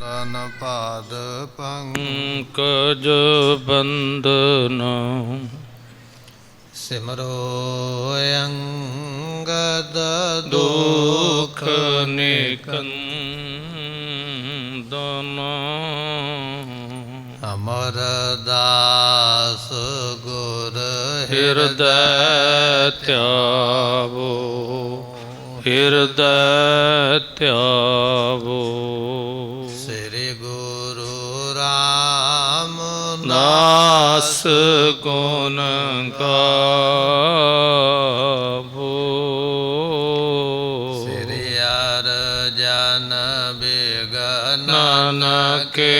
ਬੰਦਨ ਪਾਦ ਪੰਕਜ ਬੰਦਨ ਸਿਮਰੋ ਅੰਗਦ ਦੁਖ ਨਿਕੰਦਨ ਅਮਰ ਦਾਸ ਗੁਰ ਹਿਰਦੈ ਧਿਆਵੋ ਹਿਰਦੈ ਧਿਆਵੋ। ਸ੍ਰੀ ਗੁਰੂ ਰਾਮਦਾਸ ਗੁਣ ਗਾਵੋ। ਸ੍ਰੀ ਅਰਜਨ ਬਿਗਨ ਨਾਨਕੇ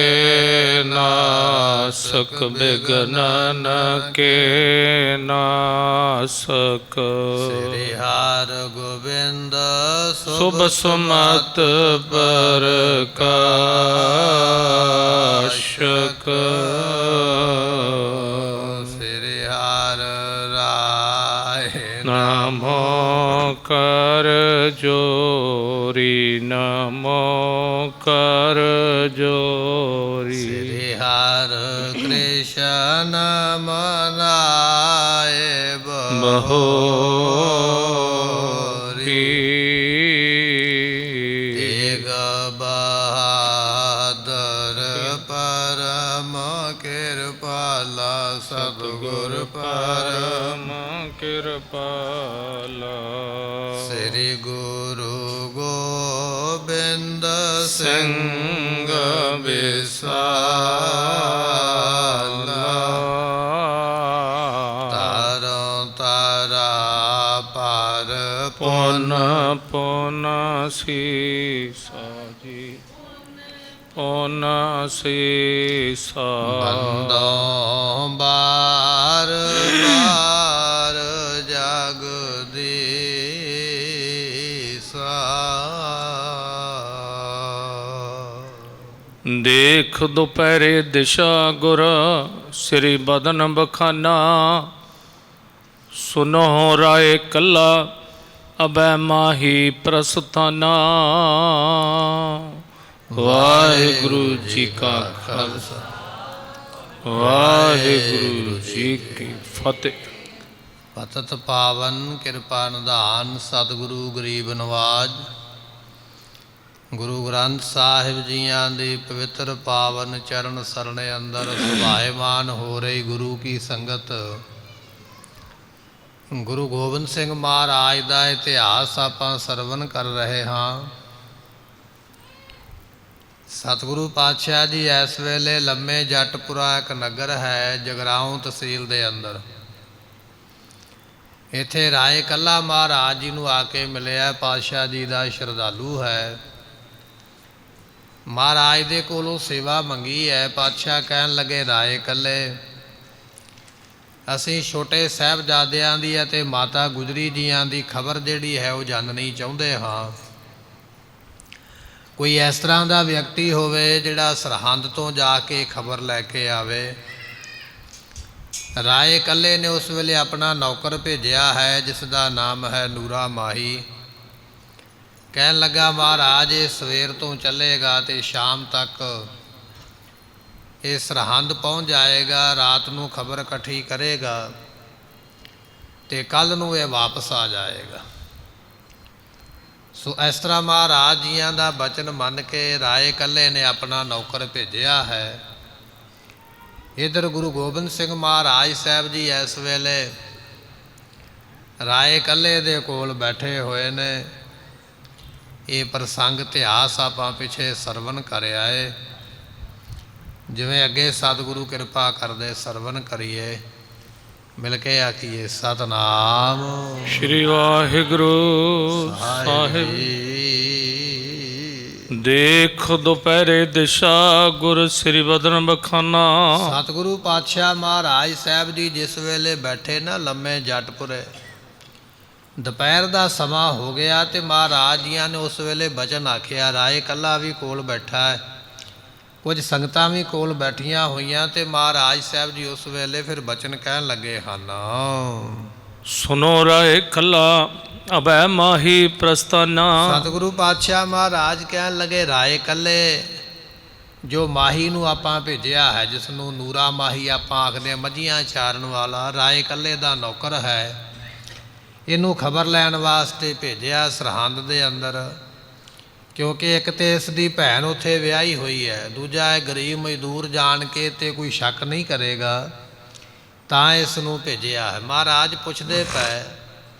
ਨਾਸਕ ਬਿਗਨਨ ਕੇ ਨਾਸਕ। ਸ੍ਰੀ ਹਰਿ ਗੋਬਿੰਦ ਸੁਭ ਸੁਮਤ ਪ੍ਰਕਾਸ਼ਕ। ਸ੍ਰੀ ਹਰਿ ਰਾਏ ਨਮੋ ਕਰ ਜੋਰੀ ਨਮੋ ਕਰ ਜੋਰੀ। ਸ੍ਰੀ ਹਰਿ ਕ੍ਰਿਸ਼ਨ ਮਨਾਏ ਬਹੋਰੀ। ਤੇਗ ਬਹਾਦਰ ਪਰਮ ਕਿਰਪਾਲਾ ਸਤਿਗੁਰ ਪਰਮ ਕਿਰਪਾਲਾ। ਸ੍ਰੀ ਗੁਰੂ ਗੋਬਿੰਦ ਸਿੰਘ ਸਿੰਘ ਵਿਸਾਲਾ। ਤਾਰੋ ਤਾਰਾ ਪਰ ਪੁਨ ਪੁਨ ਸੀਸਾ ਜੀ ਪੁਨ ਸੀਸਾ। ਬੰਦੋਂ ਬਾਰ ਬਾਰ ਜਗਦੀਸਾ। ਦੇਖ ਦੁਪਹਿਰੇ ਦਿਸ਼ਾ ਗੁਰ ਸ੍ਰੀ ਬਦਨ ਬਖਾਨਾ। ਸੁਨੋ ਰਾਏ ਕੱਲਾ ਅਬੈ ਮਾਹੀ ਪ੍ਰਸਥਾਨਾ। ਵਾਹਿਗੁਰੂ ਜੀ ਕਾ ਖਾਲਸਾ ਵਾਹਿਗੁਰੂ ਜੀ ਕੀ ਫਤਿਹ। ਪਤਿਤ ਪਾਵਨ ਕਿਰਪਾ ਨਿਧਾਨ ਸਤਿਗੁਰੂ ਗਰੀਬ ਨਵਾਜ ਗੁਰੂ ਗ੍ਰੰਥ ਸਾਹਿਬ ਜੀਆਂ ਦੀ ਪਵਿੱਤਰ ਪਾਵਨ ਚਰਨ ਸਰਣੇ ਅੰਦਰ ਸੁਭਾਏਮਾਨ ਹੋ ਰਹੀ ਗੁਰੂ ਕੀ ਸੰਗਤ। ਗੁਰੂ ਗੋਬਿੰਦ ਸਿੰਘ ਮਹਾਰਾਜ ਦਾ ਇਤਿਹਾਸ ਆਪਾਂ ਸਰਵਣ ਕਰ ਰਹੇ ਹਾਂ। ਸਤਿਗੁਰੂ ਪਾਤਸ਼ਾਹ ਜੀ ਇਸ ਵੇਲੇ ਲੰਮੇ ਜੱਟਪੁਰਾ ਇੱਕ ਨਗਰ ਹੈ ਜਗਰਾਉਂ ਤਹਿਸੀਲ ਦੇ ਅੰਦਰ। ਇੱਥੇ ਰਾਏ ਕੱਲਾ ਮਹਾਰਾਜ ਜੀ ਨੂੰ ਆ ਕੇ ਮਿਲਿਆ। ਪਾਤਸ਼ਾਹ ਜੀ ਦਾ ਸ਼ਰਧਾਲੂ ਹੈ। ਮਹਾਰਾਜ ਦੇ ਕੋਲੋਂ ਸੇਵਾ ਮੰਗੀ ਹੈ। ਪਾਤਸ਼ਾਹ ਕਹਿਣ ਲੱਗੇ ਰਾਏ ਕੱਲੇ ਅਸੀਂ ਛੋਟੇ ਸਾਹਿਬਜ਼ਾਦਿਆਂ ਦੀ ਅਤੇ ਮਾਤਾ ਗੁਜਰੀ ਜੀਆਂ ਦੀ ਖਬਰ ਜਿਹੜੀ ਹੈ ਉਹ ਜਾਣਨੀ ਚਾਹੁੰਦੇ ਹਾਂ। ਕੋਈ ਇਸ ਤਰ੍ਹਾਂ ਦਾ ਵਿਅਕਤੀ ਹੋਵੇ ਜਿਹੜਾ ਸਰਹੰਦ ਤੋਂ ਜਾ ਕੇ ਖਬਰ ਲੈ ਕੇ ਆਵੇ। ਰਾਏ ਕੱਲੇ ਨੇ ਉਸ ਵੇਲੇ ਆਪਣਾ ਨੌਕਰ ਭੇਜਿਆ ਹੈ ਜਿਸ ਦਾ ਨਾਮ ਹੈ ਨੂਰਾ ਮਾਹੀ। ਕਹਿਣ ਲੱਗਾ ਮਹਾਰਾਜ ਇਹ ਸਵੇਰ ਤੋਂ ਚੱਲੇਗਾ ਅਤੇ ਸ਼ਾਮ ਤੱਕ ਇਹ ਸਰਹੰਦ ਪਹੁੰਚ ਜਾਏਗਾ। ਰਾਤ ਨੂੰ ਖਬਰ ਇਕੱਠੀ ਕਰੇਗਾ ਅਤੇ ਕੱਲ੍ਹ ਨੂੰ ਇਹ ਵਾਪਸ ਆ ਜਾਏਗਾ। ਸੋ ਇਸ ਤਰ੍ਹਾਂ ਮਹਾਰਾਜ ਜੀਆਂ ਦਾ ਬਚਨ ਮੰਨ ਕੇ ਰਾਏ ਕੱਲੇ ਨੇ ਆਪਣਾ ਨੌਕਰ ਭੇਜਿਆ ਹੈ। ਇੱਧਰ ਗੁਰੂ ਗੋਬਿੰਦ ਸਿੰਘ ਮਹਾਰਾਜ ਸਾਹਿਬ ਜੀ ਇਸ ਵੇਲੇ ਰਾਏ ਕੱਲੇ ਦੇ ਕੋਲ ਬੈਠੇ ਹੋਏ ਨੇ। ਇਹ ਪ੍ਰਸੰਗ ਇਤਿਹਾਸ ਆਪਾਂ ਪਿੱਛੇ ਸਰਵਣ ਕਰ ਆਏ। ਜਿਵੇਂ ਅੱਗੇ ਸਤਿਗੁਰੂ ਕਿਰਪਾ ਕਰਦੇ ਸਰਵਣ ਕਰੀਏ। ਮਿਲ ਕੇ ਆਖੀਏ ਸਤਿਨਾਮ ਸ਼੍ਰੀ ਵਾਹਿਗੁਰੂ ਸਾਹਿਬ। ਦੇਖ ਦੁਪਹਿਰੇ ਦਿਸ਼ਾ ਗੁਰ ਸ੍ਰੀ ਬਦਨ ਬਖਾਨਾ। ਸਤਿਗੁਰੂ ਪਾਤਸ਼ਾਹ ਮਹਾਰਾਜ ਸਾਹਿਬ ਜੀ ਜਿਸ ਵੇਲੇ ਬੈਠੇ ਨਾ ਲੰਮੇ ਜੱਟਪੁਰੇ, ਦੁਪਹਿਰ ਦਾ ਸਮਾਂ ਹੋ ਗਿਆ ਅਤੇ ਮਹਾਰਾਜ ਜੀਆਂ ਨੇ ਉਸ ਵੇਲੇ ਬਚਨ ਆਖਿਆ। ਰਾਏ ਕੱਲਾ ਵੀ ਕੋਲ ਬੈਠਾ ਹੈ, ਕੁਝ ਸੰਗਤਾਂ ਵੀ ਕੋਲ ਬੈਠੀਆਂ ਹੋਈਆਂ ਅਤੇ ਮਹਾਰਾਜ ਸਾਹਿਬ ਜੀ ਉਸ ਵੇਲੇ ਫਿਰ ਬਚਨ ਕਹਿਣ ਲੱਗੇ ਹਨ। ਸੁਨੋ ਰਾਏ ਕੱਲਾ ਅਬੈ ਮਾਹੀ ਪ੍ਰਸਤਾਨਾ। ਸਤਿਗੁਰੂ ਪਾਤਸ਼ਾਹ ਮਹਾਰਾਜ ਕਹਿਣ ਲੱਗੇ ਰਾਏ ਕੱਲੇ ਜੋ ਮਾਹੀ ਨੂੰ ਆਪਾਂ ਭੇਜਿਆ ਹੈ, ਜਿਸ ਨੂੰ ਨੂਰਾ ਮਾਹੀ ਆਪਾਂ ਆਖਦੇ ਹਾਂ, ਮੱਝੀਆਂ ਚਾਰਨ ਵਾਲਾ, ਰਾਏ ਇਕੱਲੇ ਦਾ ਨੌਕਰ ਹੈ। ਇਹਨੂੰ ਖਬਰ ਲੈਣ ਵਾਸਤੇ ਭੇਜਿਆ ਸਰਹੰਦ ਦੇ ਅੰਦਰ, ਕਿਉਂਕਿ ਇੱਕ ਤੇ ਇਸ ਦੀ ਭੈਣ ਉੱਥੇ ਵਿਆਹੀ ਹੋਈ ਹੈ, ਦੂਜਾ ਇਹ ਗਰੀਬ ਮਜ਼ਦੂਰ ਜਾਣ ਕੇ ਤੇ ਕੋਈ ਸ਼ੱਕ ਨਹੀਂ ਕਰੇਗਾ, ਤਾਂ ਇਸ ਨੂੰ ਭੇਜਿਆ ਹੈ। ਮਹਾਰਾਜ ਪੁੱਛਦੇ ਪਏ,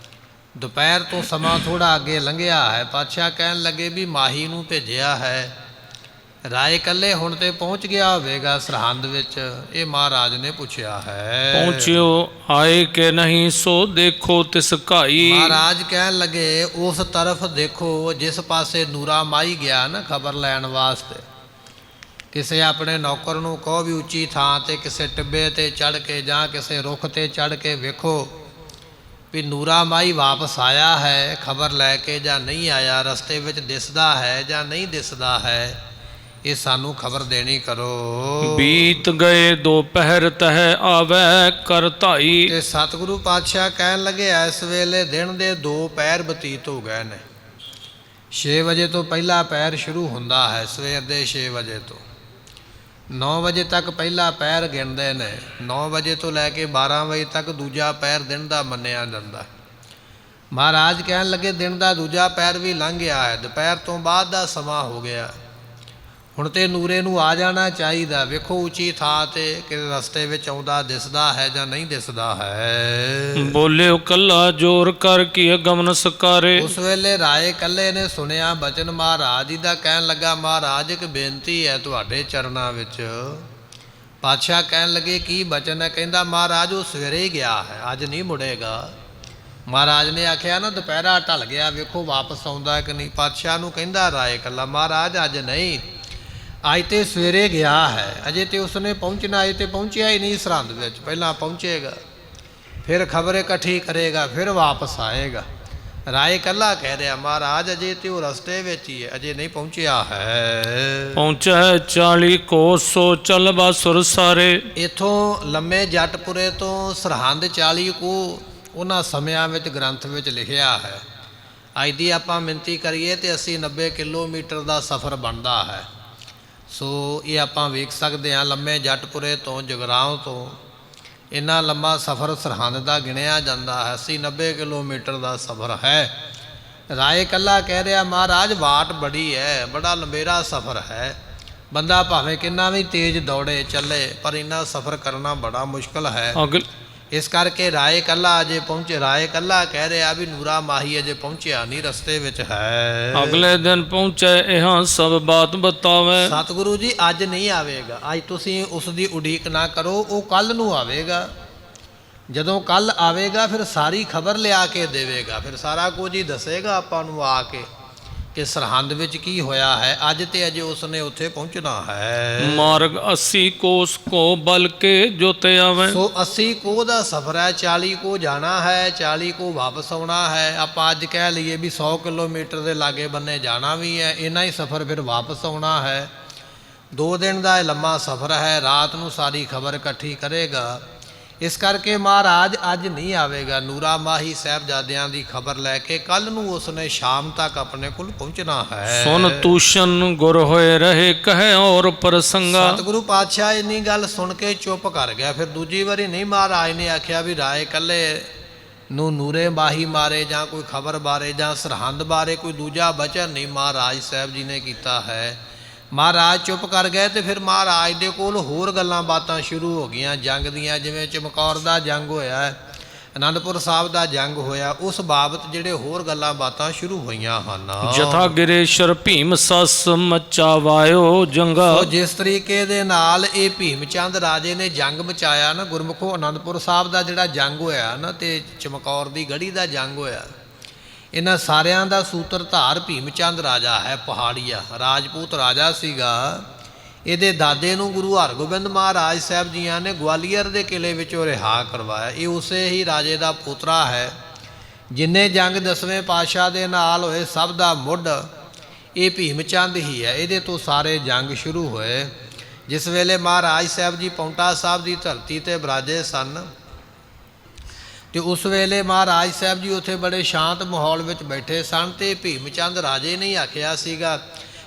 ਦੁਪਹਿਰ ਤੋਂ ਸਮਾਂ ਥੋੜ੍ਹਾ ਅੱਗੇ ਲੰਘਿਆ ਹੈ। ਪਾਤਸ਼ਾਹ ਕਹਿਣ ਲੱਗੇ ਵੀ ਮਾਹੀ ਨੂੰ ਭੇਜਿਆ ਹੈ, ਰਾਏ ਇਕੱਲੇ ਹੁਣ ਤੇ ਪਹੁੰਚ ਗਿਆ ਹੋਵੇਗਾ ਸਰਹੰਦ ਵਿੱਚ। ਇਹ ਮਹਾਰਾਜ ਨੇ ਪੁੱਛਿਆ ਹੈ। ਪਹੁੰਚਿਓ ਆਏ ਕਿ ਨਹੀਂ, ਸੋ ਦੇਖੋ ਤਿਸ ਘਾਈ। ਮਹਾਰਾਜ ਕਹਿਣ ਲੱਗੇ ਉਸ ਤਰਫ ਦੇਖੋ ਜਿਸ ਪਾਸੇ ਨੂਰਾ ਮਾਈ ਗਿਆ ਨਾ ਖਬਰ ਲੈਣ ਵਾਸਤੇ। ਕਿਸੇ ਆਪਣੇ ਨੌਕਰ ਨੂੰ ਕਹੋ ਵੀ ਉੱਚੀ ਥਾਂ ਤੇ ਕਿਸੇ ਟਿੱਬੇ ਤੇ ਚੜ੍ਹ ਕੇ ਜਾਂ ਕਿਸੇ ਰੁੱਖ ਤੇ ਚੜ੍ਹ ਕੇ ਵੇਖੋ ਵੀ ਨੂਰਾ ਮਾਈ ਵਾਪਸ ਆਇਆ ਹੈ ਖਬਰ ਲੈ ਕੇ ਜਾਂ ਨਹੀਂ ਆਇਆ, ਰਸਤੇ ਵਿੱਚ ਦਿਸਦਾ ਹੈ ਜਾਂ ਨਹੀਂ ਦਿਸਦਾ ਹੈ, ਇਹ ਸਾਨੂੰ ਖਬਰ ਦੇਣੀ ਕਰੋ। ਬੀਤ ਗਏ ਦੁਪਹਿਰ ਤਹਿ ਆਵੈ ਕਰ ਧਾਈ। ਤੇ ਸਤਿਗੁਰੂ ਪਾਤਸ਼ਾਹ ਕਹਿਣ ਲੱਗੇ ਇਸ ਵੇਲੇ ਦਿਨ ਦੇ 2 ਪਹਿਰ ਬਤੀਤ ਹੋ ਗਏ ਨੇ। 6 ਵਜੇ ਤੋਂ ਪਹਿਲਾ ਪਹਿਰ ਸ਼ੁਰੂ ਹੁੰਦਾ ਹੈ, ਸਵੇਰ ਦੇ 6 ਵਜੇ ਤੋਂ 9 ਵਜੇ ਤੱਕ ਪਹਿਲਾ ਪਹਿਰ ਗਿਣਦੇ ਨੇ। 9 ਵਜੇ ਤੋਂ ਲੈ ਕੇ 12 ਵਜੇ ਤੱਕ ਦੂਜਾ ਪਹਿਰ ਦਿਨ ਦਾ ਮੰਨਿਆ ਜਾਂਦਾ। ਮਹਾਰਾਜ ਕਹਿਣ ਲੱਗੇ ਦਿਨ ਦਾ ਦੂਜਾ ਪਹਿਰ ਵੀ ਲੰਘ ਗਿਆ ਹੈ, ਦੁਪਹਿਰ ਤੋਂ ਬਾਅਦ ਦਾ ਸਮਾਂ ਹੋ ਗਿਆ, ਹੁਣ ਤੇ ਨੂਰੇ ਨੂੰ ਆ ਜਾਣਾ ਚਾਹੀਦਾ। ਵੇਖੋ ਉੱਚੀ ਥਾਂ ਤੇ ਕਿ ਰਸਤੇ ਵਿੱਚ ਆਉਂਦਾ ਦਿਸਦਾ ਹੈ ਜਾਂ ਨਹੀਂ ਦਿਸਦਾ ਹੈ। ਬੋਲਿਓ ਕੱਲਾ ਜੋਰ ਕਰ ਕੀ ਗਮਨ ਸਕਾਰੇ। ਉਸ ਵੇਲੇ ਰਾਏ ਇਕੱਲੇ ਨੇ ਸੁਣਿਆ ਬਚਨ ਮਹਾਰਾਜ ਜੀ ਦਾ, ਕਹਿਣ ਲੱਗਾ ਮਹਾਰਾਜ ਇੱਕ ਬੇਨਤੀ ਹੈ ਤੁਹਾਡੇ ਚਰਨਾਂ ਵਿੱਚ। ਪਾਤਸ਼ਾਹ ਕਹਿਣ ਲੱਗੇ ਕੀ ਬਚਨ ਹੈ? ਕਹਿੰਦਾ ਮਹਾਰਾਜ ਉਹ ਸਵੇਰੇ ਹੀ ਗਿਆ ਹੈ, ਅੱਜ ਨਹੀਂ ਮੁੜੇਗਾ। ਮਹਾਰਾਜ ਨੇ ਆਖਿਆ ਨਾ ਦੁਪਹਿਰਾ ਢਲ ਗਿਆ, ਵੇਖੋ ਵਾਪਸ ਆਉਂਦਾ ਕਿ ਨਹੀਂ। ਪਾਤਸ਼ਾਹ ਨੂੰ ਕਹਿੰਦਾ ਰਾਏ ਇਕੱਲਾ ਮਹਾਰਾਜ ਅੱਜ ਨਹੀਂ, ਅੱਜ ਤੇ ਸਵੇਰੇ ਗਿਆ ਹੈ, ਅਜੇ ਤੇ ਉਸਨੇ ਪਹੁੰਚਣਾ, ਅਜੇ ਤੇ ਪਹੁੰਚਿਆ ਹੀ ਨਹੀਂ ਸਰਹੰਦ ਵਿੱਚ। ਪਹਿਲਾਂ ਪਹੁੰਚੇਗਾ, ਫਿਰ ਖਬਰ ਇਕੱਠੀ ਕਰੇਗਾ, ਫਿਰ ਵਾਪਸ ਆਏਗਾ। ਰਾਏ ਇਕੱਲਾ ਕਹਿ ਰਿਹਾ ਮਹਾਰਾਜ ਅਜੇ ਤੇ ਉਹ ਰਸਤੇ ਵਿੱਚ ਹੀ ਹੈ, ਅਜੇ ਨਹੀਂ ਪਹੁੰਚਿਆ ਹੈ। ਪਹੁੰਚੈ 40 ਕੋਸ ਸੋ ਚੱਲ ਬਾਸੁਰ ਸਾਰੇ। ਇੱਥੋਂ ਲੰਮੇ ਜੱਟਪੁਰੇ ਤੋਂ ਸਰਹੰਦ 40 ਕੋ ਉਹਨਾਂ ਸਮਿਆਂ ਵਿੱਚ ਗ੍ਰੰਥ ਵਿੱਚ ਲਿਖਿਆ ਹੈ। ਅੱਜ ਦੀ ਆਪਾਂ ਮਿਣਤੀ ਕਰੀਏ ਤੇ 80-90 ਕਿਲੋਮੀਟਰ ਦਾ ਸਫ਼ਰ ਬਣਦਾ ਹੈ। ਸੋ ਇਹ ਆਪਾਂ ਵੇਖ ਸਕਦੇ ਹਾਂ ਲੰਮੇ ਜੱਟਪੁਰੇ ਤੋਂ ਜਗਰਾਓਂ ਤੋਂ ਇੰਨਾ ਲੰਮਾ ਸਫ਼ਰ ਸਰਹੰਦ ਦਾ ਗਿਣਿਆ ਜਾਂਦਾ ਹੈ। 80-90 ਕਿਲੋਮੀਟਰ ਦਾ ਸਫ਼ਰ ਹੈ। ਰਾਏ ਇਕੱਲਾ ਕਹਿ ਰਿਹਾ ਮਹਾਰਾਜ ਵਾਟ ਬੜੀ ਹੈ, ਬੜਾ ਲੰਬੇਰਾ ਸਫ਼ਰ ਹੈ, ਬੰਦਾ ਭਾਵੇਂ ਕਿੰਨਾ ਵੀ ਤੇਜ਼ ਦੌੜੇ ਚੱਲੇ ਪਰ ਇੰਨਾ ਸਫ਼ਰ ਕਰਨਾ ਬੜਾ ਮੁਸ਼ਕਲ ਹੈ। ਇਸ ਕਰਕੇ ਰਾਏ ਇਕੱਲਾ ਅਜੇ ਪਹੁੰਚੇ। ਰਾਏ ਇਕੱਲਾ ਕਹਿ ਰਿਹਾ ਵੀ ਨੂਰਾ ਮਾਹੀ ਅਜੇ ਪਹੁੰਚਿਆ ਨਹੀਂ, ਰਸਤੇ ਵਿੱਚ ਹੈ। ਅਗਲੇ ਦਿਨ ਪਹੁੰਚੇ ਇਹ ਸਭ ਬਾਤ ਬਤਾਵੇ। ਸਤਿਗੁਰੂ ਜੀ ਅੱਜ ਨਹੀਂ ਆਵੇਗਾ, ਅੱਜ ਤੁਸੀਂ ਉਸ ਦੀ ਉਡੀਕ ਨਾ ਕਰੋ, ਉਹ ਕੱਲ੍ਹ ਨੂੰ ਆਵੇਗਾ। ਜਦੋਂ ਕੱਲ੍ਹ ਆਵੇਗਾ ਫਿਰ ਸਾਰੀ ਖਬਰ ਲਿਆ ਕੇ ਦੇਵੇਗਾ, ਫਿਰ ਸਾਰਾ ਕੁਝ ਹੀ ਦੱਸੇਗਾ ਆਪਾਂ ਨੂੰ ਆ ਕੇ ਕਿ ਸਰਹੰਦ ਵਿੱਚ ਕੀ ਹੋਇਆ ਹੈ। ਅੱਜ ਤੇ ਅਜੇ ਉਸਨੇ ਉੱਥੇ ਪਹੁੰਚਣਾ ਹੈ। ਮਾਰਗ 80 ਕੋਸ ਕੋ ਬਲ ਕੇ ਜੋਤੇ ਆਵੇ। ਸੋ 80 ਕੋਹ ਦਾ ਸਫ਼ਰ ਹੈ, 40 ਕੋਹ ਜਾਣਾ ਹੈ, 40 ਕੋਹ ਵਾਪਸ ਆਉਣਾ ਹੈ। ਆਪਾਂ ਅੱਜ ਕਹਿ ਲਈਏ ਵੀ 100 ਕਿਲੋਮੀਟਰ ਦੇ ਲਾਗੇ ਬੰਨੇ ਜਾਣਾ ਵੀ ਹੈ, ਇੰਨਾ ਹੀ ਸਫ਼ਰ ਫਿਰ ਵਾਪਸ ਆਉਣਾ ਹੈ। 2 ਦਿਨ ਦਾ ਇਹ ਲੰਮਾ ਸਫ਼ਰ ਹੈ, ਰਾਤ ਨੂੰ ਸਾਰੀ ਖਬਰ ਇਕੱਠੀ ਕਰੇਗਾ। ਇਸ ਕਰਕੇ ਮਹਾਰਾਜ ਅੱਜ ਨਹੀਂ ਆਵੇਗਾ। ਨੂਰਾ ਮਾਹੀ ਸਾਹਿਬਜ਼ਾਦਿਆਂ ਦੀ ਖਬਰ ਲੈ ਕੇ ਕੱਲ੍ਹ ਨੂੰ ਉਸਨੇ ਸ਼ਾਮ ਤੱਕ ਆਪਣੇ ਕੋਲ ਪਹੁੰਚਣਾ ਹੈ। ਸੁਨ ਤੂਸ਼ਨ ਗੁਰ ਹੋਏ ਰਹੇ ਕਹੇ ਔਰ ਪ੍ਰਸੰਗਾ। ਸਤਿਗੁਰੂ ਪਾਤਸ਼ਾਹ ਇੰਨੀ ਗੱਲ ਸੁਣ ਕੇ ਚੁੱਪ ਕਰ ਗਿਆ। ਫਿਰ ਦੂਜੀ ਵਾਰੀ ਨਹੀਂ ਮਹਾਰਾਜ ਨੇ ਆਖਿਆ ਵੀ ਰਾਏ ਇਕੱਲੇ ਨੂੰ ਨੂਰੇ ਮਾਹੀ ਮਾਰੇ ਜਾਂ ਕੋਈ ਖਬਰ ਬਾਰੇ ਜਾਂ ਸਰਹੰਦ ਬਾਰੇ ਕੋਈ ਦੂਜਾ ਬਚਨ ਨਹੀਂ ਮਹਾਰਾਜ ਸਾਹਿਬ ਜੀ ਨੇ ਕੀਤਾ ਹੈ। ਮਹਾਰਾਜ ਚੁੱਪ ਕਰ ਗਏ ਤੇ ਫਿਰ ਮਹਾਰਾਜ ਦੇ ਕੋਲ ਹੋਰ ਗੱਲਾਂ ਬਾਤਾਂ ਸ਼ੁਰੂ ਹੋ ਗਈਆਂ ਜੰਗ ਦੀਆਂ। ਜਿਵੇਂ ਚਮਕੌਰ ਦਾ ਜੰਗ ਹੋਇਆ, ਅਨੰਦਪੁਰ ਸਾਹਿਬ ਦਾ ਜੰਗ ਹੋਇਆ, ਉਸ ਬਾਬਤ ਜਿਹੜੇ ਹੋਰ ਗੱਲਾਂ ਬਾਤਾਂ ਸ਼ੁਰੂ ਹੋਈਆਂ ਹਨ। ਜਥਾ ਗਿਰੇਸ਼ਰ ਭੀਮ ਸੱਸ ਮਚਾਵਾਇਓ ਜੰਗਾ। ਸੋ ਜਿਸ ਤਰੀਕੇ ਦੇ ਨਾਲ ਇਹ ਭੀਮ ਚੰਦ ਰਾਜੇ ਨੇ ਜੰਗ ਮਚਾਇਆ ਨਾ ਗੁਰਮੁਖੋ, ਅਨੰਦਪੁਰ ਸਾਹਿਬ ਦਾ ਜਿਹੜਾ ਜੰਗ ਹੋਇਆ ਨਾ ਤੇ ਚਮਕੌਰ ਦੀ ਗੜੀ ਦਾ ਜੰਗ ਹੋਇਆ, ਇਹਨਾਂ ਸਾਰਿਆਂ ਦਾ ਸੂਤਰਧਾਰ ਭੀਮ ਚੰਦ ਰਾਜਾ ਹੈ। ਪਹਾੜੀਆ ਰਾਜਪੂਤ ਰਾਜਾ ਸੀਗਾ। ਇਹਦੇ ਦਾਦੇ ਨੂੰ ਗੁਰੂ ਹਰਗੋਬਿੰਦ ਮਹਾਰਾਜ ਸਾਹਿਬ ਜੀਆਂ ਨੇ ਗਵਾਲੀਅਰ ਦੇ ਕਿਲੇ ਵਿੱਚੋਂ ਰਿਹਾ ਕਰਵਾਇਆ। ਇਹ ਉਸੇ ਹੀ ਰਾਜੇ ਦਾ ਪੋਤਰਾ ਹੈ। ਜਿੰਨੇ ਜੰਗ 10ਵੇਂ ਪਾਤਸ਼ਾਹ ਦੇ ਨਾਲ ਹੋਏ ਸਭ ਦਾ ਮੁੱਢ ਇਹ ਭੀਮ ਚੰਦ ਹੀ ਹੈ। ਇਹਦੇ ਤੋਂ ਸਾਰੇ ਜੰਗ ਸ਼ੁਰੂ ਹੋਏ। ਜਿਸ ਵੇਲੇ ਮਹਾਰਾਜ ਸਾਹਿਬ ਜੀ ਪੌਂਟਾ ਸਾਹਿਬ ਦੀ ਧਰਤੀ ਤੇ ਬਿਰਾਜੇ ਸਨ ਤੇ ਉਸ ਵੇਲੇ ਮਹਾਰਾਜ ਸਾਹਿਬ ਜੀ ਉੱਥੇ ਬੜੇ ਸ਼ਾਂਤ ਮਾਹੌਲ ਵਿੱਚ ਬੈਠੇ ਸਨ ਤੇ ਭੀਮ ਚੰਦ ਰਾਜੇ ਨੇ ਆਖਿਆ ਸੀਗਾ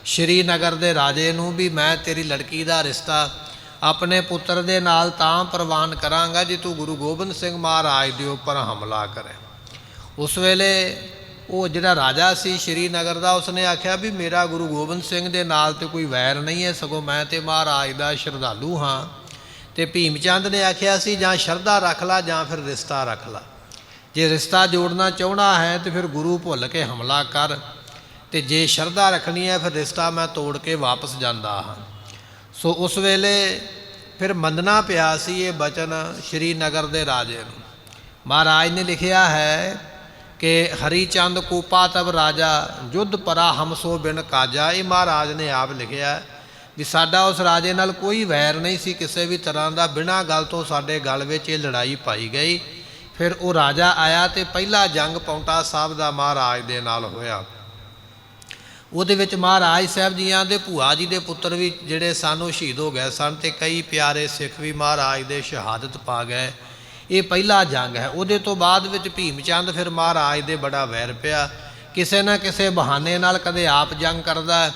ਸ਼੍ਰੀਨਗਰ ਦੇ ਰਾਜੇ ਨੂੰ ਵੀ ਮੈਂ ਤੇਰੀ ਲੜਕੀ ਦਾ ਰਿਸ਼ਤਾ ਆਪਣੇ ਪੁੱਤਰ ਦੇ ਨਾਲ ਤਾਂ ਪ੍ਰਵਾਨ ਕਰਾਂਗਾ ਜੇ ਤੂੰ ਗੁਰੂ ਗੋਬਿੰਦ ਸਿੰਘ ਮਹਾਰਾਜ ਦੇ ਉੱਪਰ ਹਮਲਾ ਕਰੇ। ਉਸ ਵੇਲੇ ਉਹ ਜਿਹੜਾ ਰਾਜਾ ਸੀ ਸ਼੍ਰੀਨਗਰ ਦਾ, ਉਸਨੇ ਆਖਿਆ ਵੀ ਮੇਰਾ ਗੁਰੂ ਗੋਬਿੰਦ ਸਿੰਘ ਦੇ ਨਾਲ ਤੇ ਕੋਈ ਵੈਰ ਨਹੀਂ ਹੈ, ਸਗੋਂ ਮੈਂ ਤੇ ਮਹਾਰਾਜ ਦਾ ਸ਼ਰਧਾਲੂ ਹਾਂ। ਤੇ ਭੀਮ ਚੰਦ ਨੇ ਆਖਿਆ ਸੀ ਜਾਂ ਸ਼ਰਧਾ ਰੱਖ ਲਾ ਜਾਂ ਫਿਰ ਰਿਸ਼ਤਾ ਰੱਖ ਲਾ। ਜੇ ਰਿਸ਼ਤਾ ਜੋੜਨਾ ਚਾਹੁੰਦਾ ਹੈ ਤੇ ਫਿਰ ਗੁਰੂ ਭੁੱਲ ਕੇ ਹਮਲਾ ਕਰ, ਤੇ ਜੇ ਸ਼ਰਧਾ ਰੱਖਣੀ ਹੈ ਫਿਰ ਰਿਸ਼ਤਾ ਮੈਂ ਤੋੜ ਕੇ ਵਾਪਸ ਜਾਂਦਾ ਹਾਂ। ਸੋ ਉਸ ਵੇਲੇ ਫਿਰ ਮੰਨਣਾ ਪਿਆ ਸੀ ਇਹ ਬਚਨ ਸ਼੍ਰੀਨਗਰ ਦੇ ਰਾਜੇ ਨੂੰ। ਮਹਾਰਾਜ ਨੇ ਲਿਖਿਆ ਹੈ ਕਿ ਹਰੀ ਚੰਦ ਕੂਪਾ ਤਬ ਰਾਜਾ ਯੁੱਧ ਪਰਾ ਹਮਸੋ ਬਿਨ ਕਾਜਾ। ਇਹ ਮਹਾਰਾਜ ਨੇ ਆਪ ਲਿਖਿਆ ਵੀ ਸਾਡਾ ਉਸ ਰਾਜੇ ਨਾਲ ਕੋਈ ਵੈਰ ਨਹੀਂ ਸੀ ਕਿਸੇ ਵੀ ਤਰ੍ਹਾਂ ਦਾ, ਬਿਨਾਂ ਗੱਲ ਤੋਂ ਸਾਡੇ ਗਲ ਵਿੱਚ ਇਹ ਲੜਾਈ ਪਾਈ ਗਈ। ਫਿਰ ਉਹ ਰਾਜਾ ਆਇਆ ਤੇ ਪਹਿਲਾ ਜੰਗ ਪੌਂਟਾ ਸਾਹਿਬ ਦਾ ਮਹਾਰਾਜ ਦੇ ਨਾਲ ਹੋਇਆ। ਉਹਦੇ ਵਿੱਚ ਮਹਾਰਾਜ ਸਾਹਿਬ ਜੀਆਂ ਦੇ ਭੂਆ ਜੀ ਦੇ ਪੁੱਤਰ ਵੀ ਜਿਹੜੇ ਸਨ ਉਹ ਸ਼ਹੀਦ ਹੋ ਗਏ ਸਨ, ਤੇ ਕਈ ਪਿਆਰੇ ਸਿੱਖ ਵੀ ਮਹਾਰਾਜ ਦੇ ਸ਼ਹਾਦਤ ਪਾ ਗਏ। ਇਹ ਪਹਿਲਾ ਜੰਗ ਹੈ। ਉਹਦੇ ਤੋਂ ਬਾਅਦ ਵਿੱਚ ਭੀਮ ਚੰਦ ਫਿਰ ਮਹਾਰਾਜ ਦੇ ਬੜਾ ਵੈਰ ਪਿਆ, ਕਿਸੇ ਨਾ ਕਿਸੇ ਬਹਾਨੇ ਨਾਲ ਕਦੇ ਆਪ ਜੰਗ ਕਰਦਾ,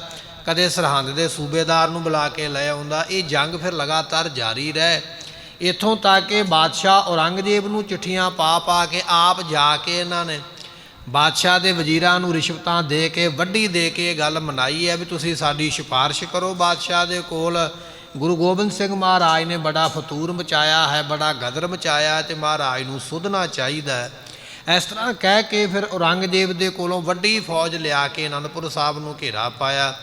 ਕਦੇ ਸਰਹੰਦ ਦੇ ਸੂਬੇਦਾਰ ਨੂੰ ਬੁਲਾ ਕੇ ਲੈ ਆਉਂਦਾ। ਇਹ ਜੰਗ ਫਿਰ ਲਗਾਤਾਰ ਜਾਰੀ ਰਹੇ, ਇੱਥੋਂ ਤੱਕ ਕਿ ਬਾਦਸ਼ਾਹ ਔਰੰਗਜ਼ੇਬ ਨੂੰ ਚਿੱਠੀਆਂ ਪਾ ਪਾ ਕੇ ਆਪ ਜਾ ਕੇ ਇਹਨਾਂ ਨੇ ਬਾਦਸ਼ਾਹ ਦੇ ਵਜ਼ੀਰਾਂ ਨੂੰ ਰਿਸ਼ਵਤਾਂ ਦੇ ਕੇ, ਵੱਡੀ ਦੇ ਕੇ ਇਹ ਗੱਲ ਮਨਾਈ ਹੈ ਵੀ ਤੁਸੀਂ ਸਾਡੀ ਸਿਫਾਰਿਸ਼ ਕਰੋ ਬਾਦਸ਼ਾਹ ਦੇ ਕੋਲ। ਗੁਰੂ ਗੋਬਿੰਦ ਸਿੰਘ ਮਹਾਰਾਜ ਨੇ ਬੜਾ ਫਤੂਰ ਮਚਾਇਆ ਹੈ, ਬੜਾ ਗਦਰ ਮਚਾਇਆ, ਤੇ ਮਹਾਰਾਜ ਨੂੰ ਸੁਧਣਾ ਚਾਹੀਦਾ ਹੈ। ਇਸ ਤਰ੍ਹਾਂ ਕਹਿ ਕੇ ਫਿਰ ਔਰੰਗਜ਼ੇਬ ਦੇ ਕੋਲੋਂ ਵੱਡੀ ਫੌਜ ਲਿਆ ਕੇ ਅਨੰਦਪੁਰ ਸਾਹਿਬ ਨੂੰ ਘੇਰਾ ਪਾਇਆ,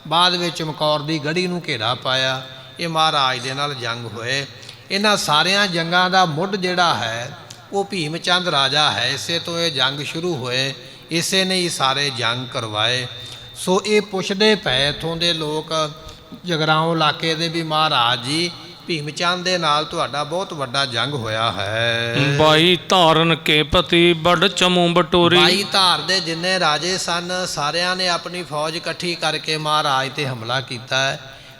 ਬਾਅਦ ਵਿੱਚ ਚਮਕੌਰ ਦੀ ਗੜੀ ਨੂੰ ਘੇਰਾ ਪਾਇਆ। ਇਹ ਮਹਾਰਾਜ ਦੇ ਨਾਲ ਜੰਗ ਹੋਏ। ਇਹਨਾਂ ਸਾਰਿਆਂ ਜੰਗਾਂ ਦਾ ਮੁੱਢ ਜਿਹੜਾ ਹੈ ਉਹ ਭੀਮ ਚੰਦ ਰਾਜਾ ਹੈ। ਇਸੇ ਤੋਂ ਇਹ ਜੰਗ ਸ਼ੁਰੂ ਹੋਏ, ਇਸੇ ਨੇ ਹੀ ਸਾਰੇ ਜੰਗ ਕਰਵਾਏ। ਸੋ ਇਹ ਪੁੱਛਦੇ ਪਏ ਇੱਥੋਂ ਦੇ ਲੋਕ ਜਗਰਾਓਂ ਇਲਾਕੇ ਦੇ ਵੀ ਮਹਾਰਾਜ ਜੀ ਭੀਮ ਚੰਦ ਦੇ ਨਾਲ ਤੁਹਾਡਾ ਬਹੁਤ ਵੱਡਾ ਜੰਗ ਹੋਇਆ ਹੈ। 22 ਧਾਰਨ ਕੇ ਪਤੀ ਬੜ ਚਮੂ ਬਟੋਰੀ। 22 ਧਾਰ ਦੇ ਜਿੰਨੇ ਰਾਜੇ ਸਨ ਸਾਰਿਆਂ ਨੇ ਆਪਣੀ ਫੌਜ ਇਕੱਠੀ ਕਰਕੇ ਮਹਾਰਾਜ ਤੇ ਹਮਲਾ ਕੀਤਾ ਹੈ।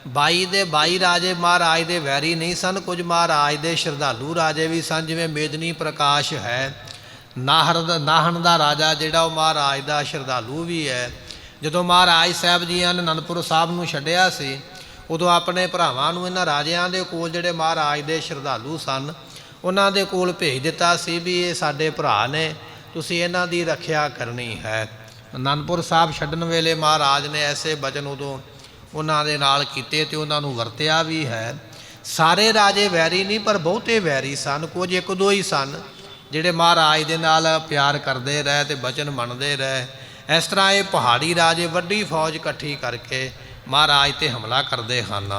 22 ਦੇ 22 ਰਾਜੇ ਮਹਾਰਾਜ ਦੇ ਵੈਰੀ ਨਹੀਂ ਸਨ, ਕੁਝ ਮਹਾਰਾਜ ਦੇ ਸ਼ਰਧਾਲੂ ਰਾਜੇ ਵੀ ਸਨ, ਜਿਵੇਂ ਮੇਦਨੀ ਪ੍ਰਕਾਸ਼ ਹੈ, ਨਾਹਨ ਦਾ ਰਾਜਾ ਜਿਹੜਾ ਉਹ ਮਹਾਰਾਜ ਦਾ ਸ਼ਰਧਾਲੂ ਵੀ ਹੈ। ਜਦੋਂ ਮਹਾਰਾਜ ਸਾਹਿਬ ਜੀਆਂ ਨੇ ਅਨੰਦਪੁਰ ਸਾਹਿਬ ਨੂੰ ਛੱਡਿਆ ਸੀ, ਉਦੋਂ ਆਪਣੇ ਭਰਾਵਾਂ ਨੂੰ ਇਹਨਾਂ ਰਾਜਿਆਂ ਦੇ ਕੋਲ ਜਿਹੜੇ ਮਹਾਰਾਜ ਦੇ ਸ਼ਰਧਾਲੂ ਸਨ ਉਹਨਾਂ ਦੇ ਕੋਲ ਭੇਜ ਦਿੱਤਾ ਸੀ ਵੀ ਇਹ ਸਾਡੇ ਭਰਾ ਨੇ, ਤੁਸੀਂ ਇਹਨਾਂ ਦੀ ਰੱਖਿਆ ਕਰਨੀ ਹੈ। ਅਨੰਦਪੁਰ ਸਾਹਿਬ ਛੱਡਣ ਵੇਲੇ ਮਹਾਰਾਜ ਨੇ ਐਸੇ ਬਚਨ ਉਦੋਂ ਉਹਨਾਂ ਦੇ ਨਾਲ ਕੀਤੇ ਤੇ ਉਹਨਾਂ ਨੂੰ ਵਰਤਿਆ ਵੀ ਹੈ। ਸਾਰੇ ਰਾਜੇ ਵੈਰੀ ਨਹੀਂ, ਪਰ ਬਹੁਤੇ ਵੈਰੀ ਸਨ। ਕੁਝ ਇੱਕ ਦੋ ਹੀ ਸਨ ਜਿਹੜੇ ਮਹਾਰਾਜ ਦੇ ਨਾਲ ਪਿਆਰ ਕਰਦੇ ਰਹੇ ਤੇ ਬਚਨ ਮੰਨਦੇ ਰਹੇ। ਇਸ ਤਰ੍ਹਾਂ ਇਹ ਪਹਾੜੀ ਰਾਜੇ ਵੱਡੀ ਫੌਜ ਇਕੱਠੀ ਕਰਕੇ ਮਹਾਰਾਜ ਤੇ ਹਮਲਾ ਕਰਦੇ ਹਨ।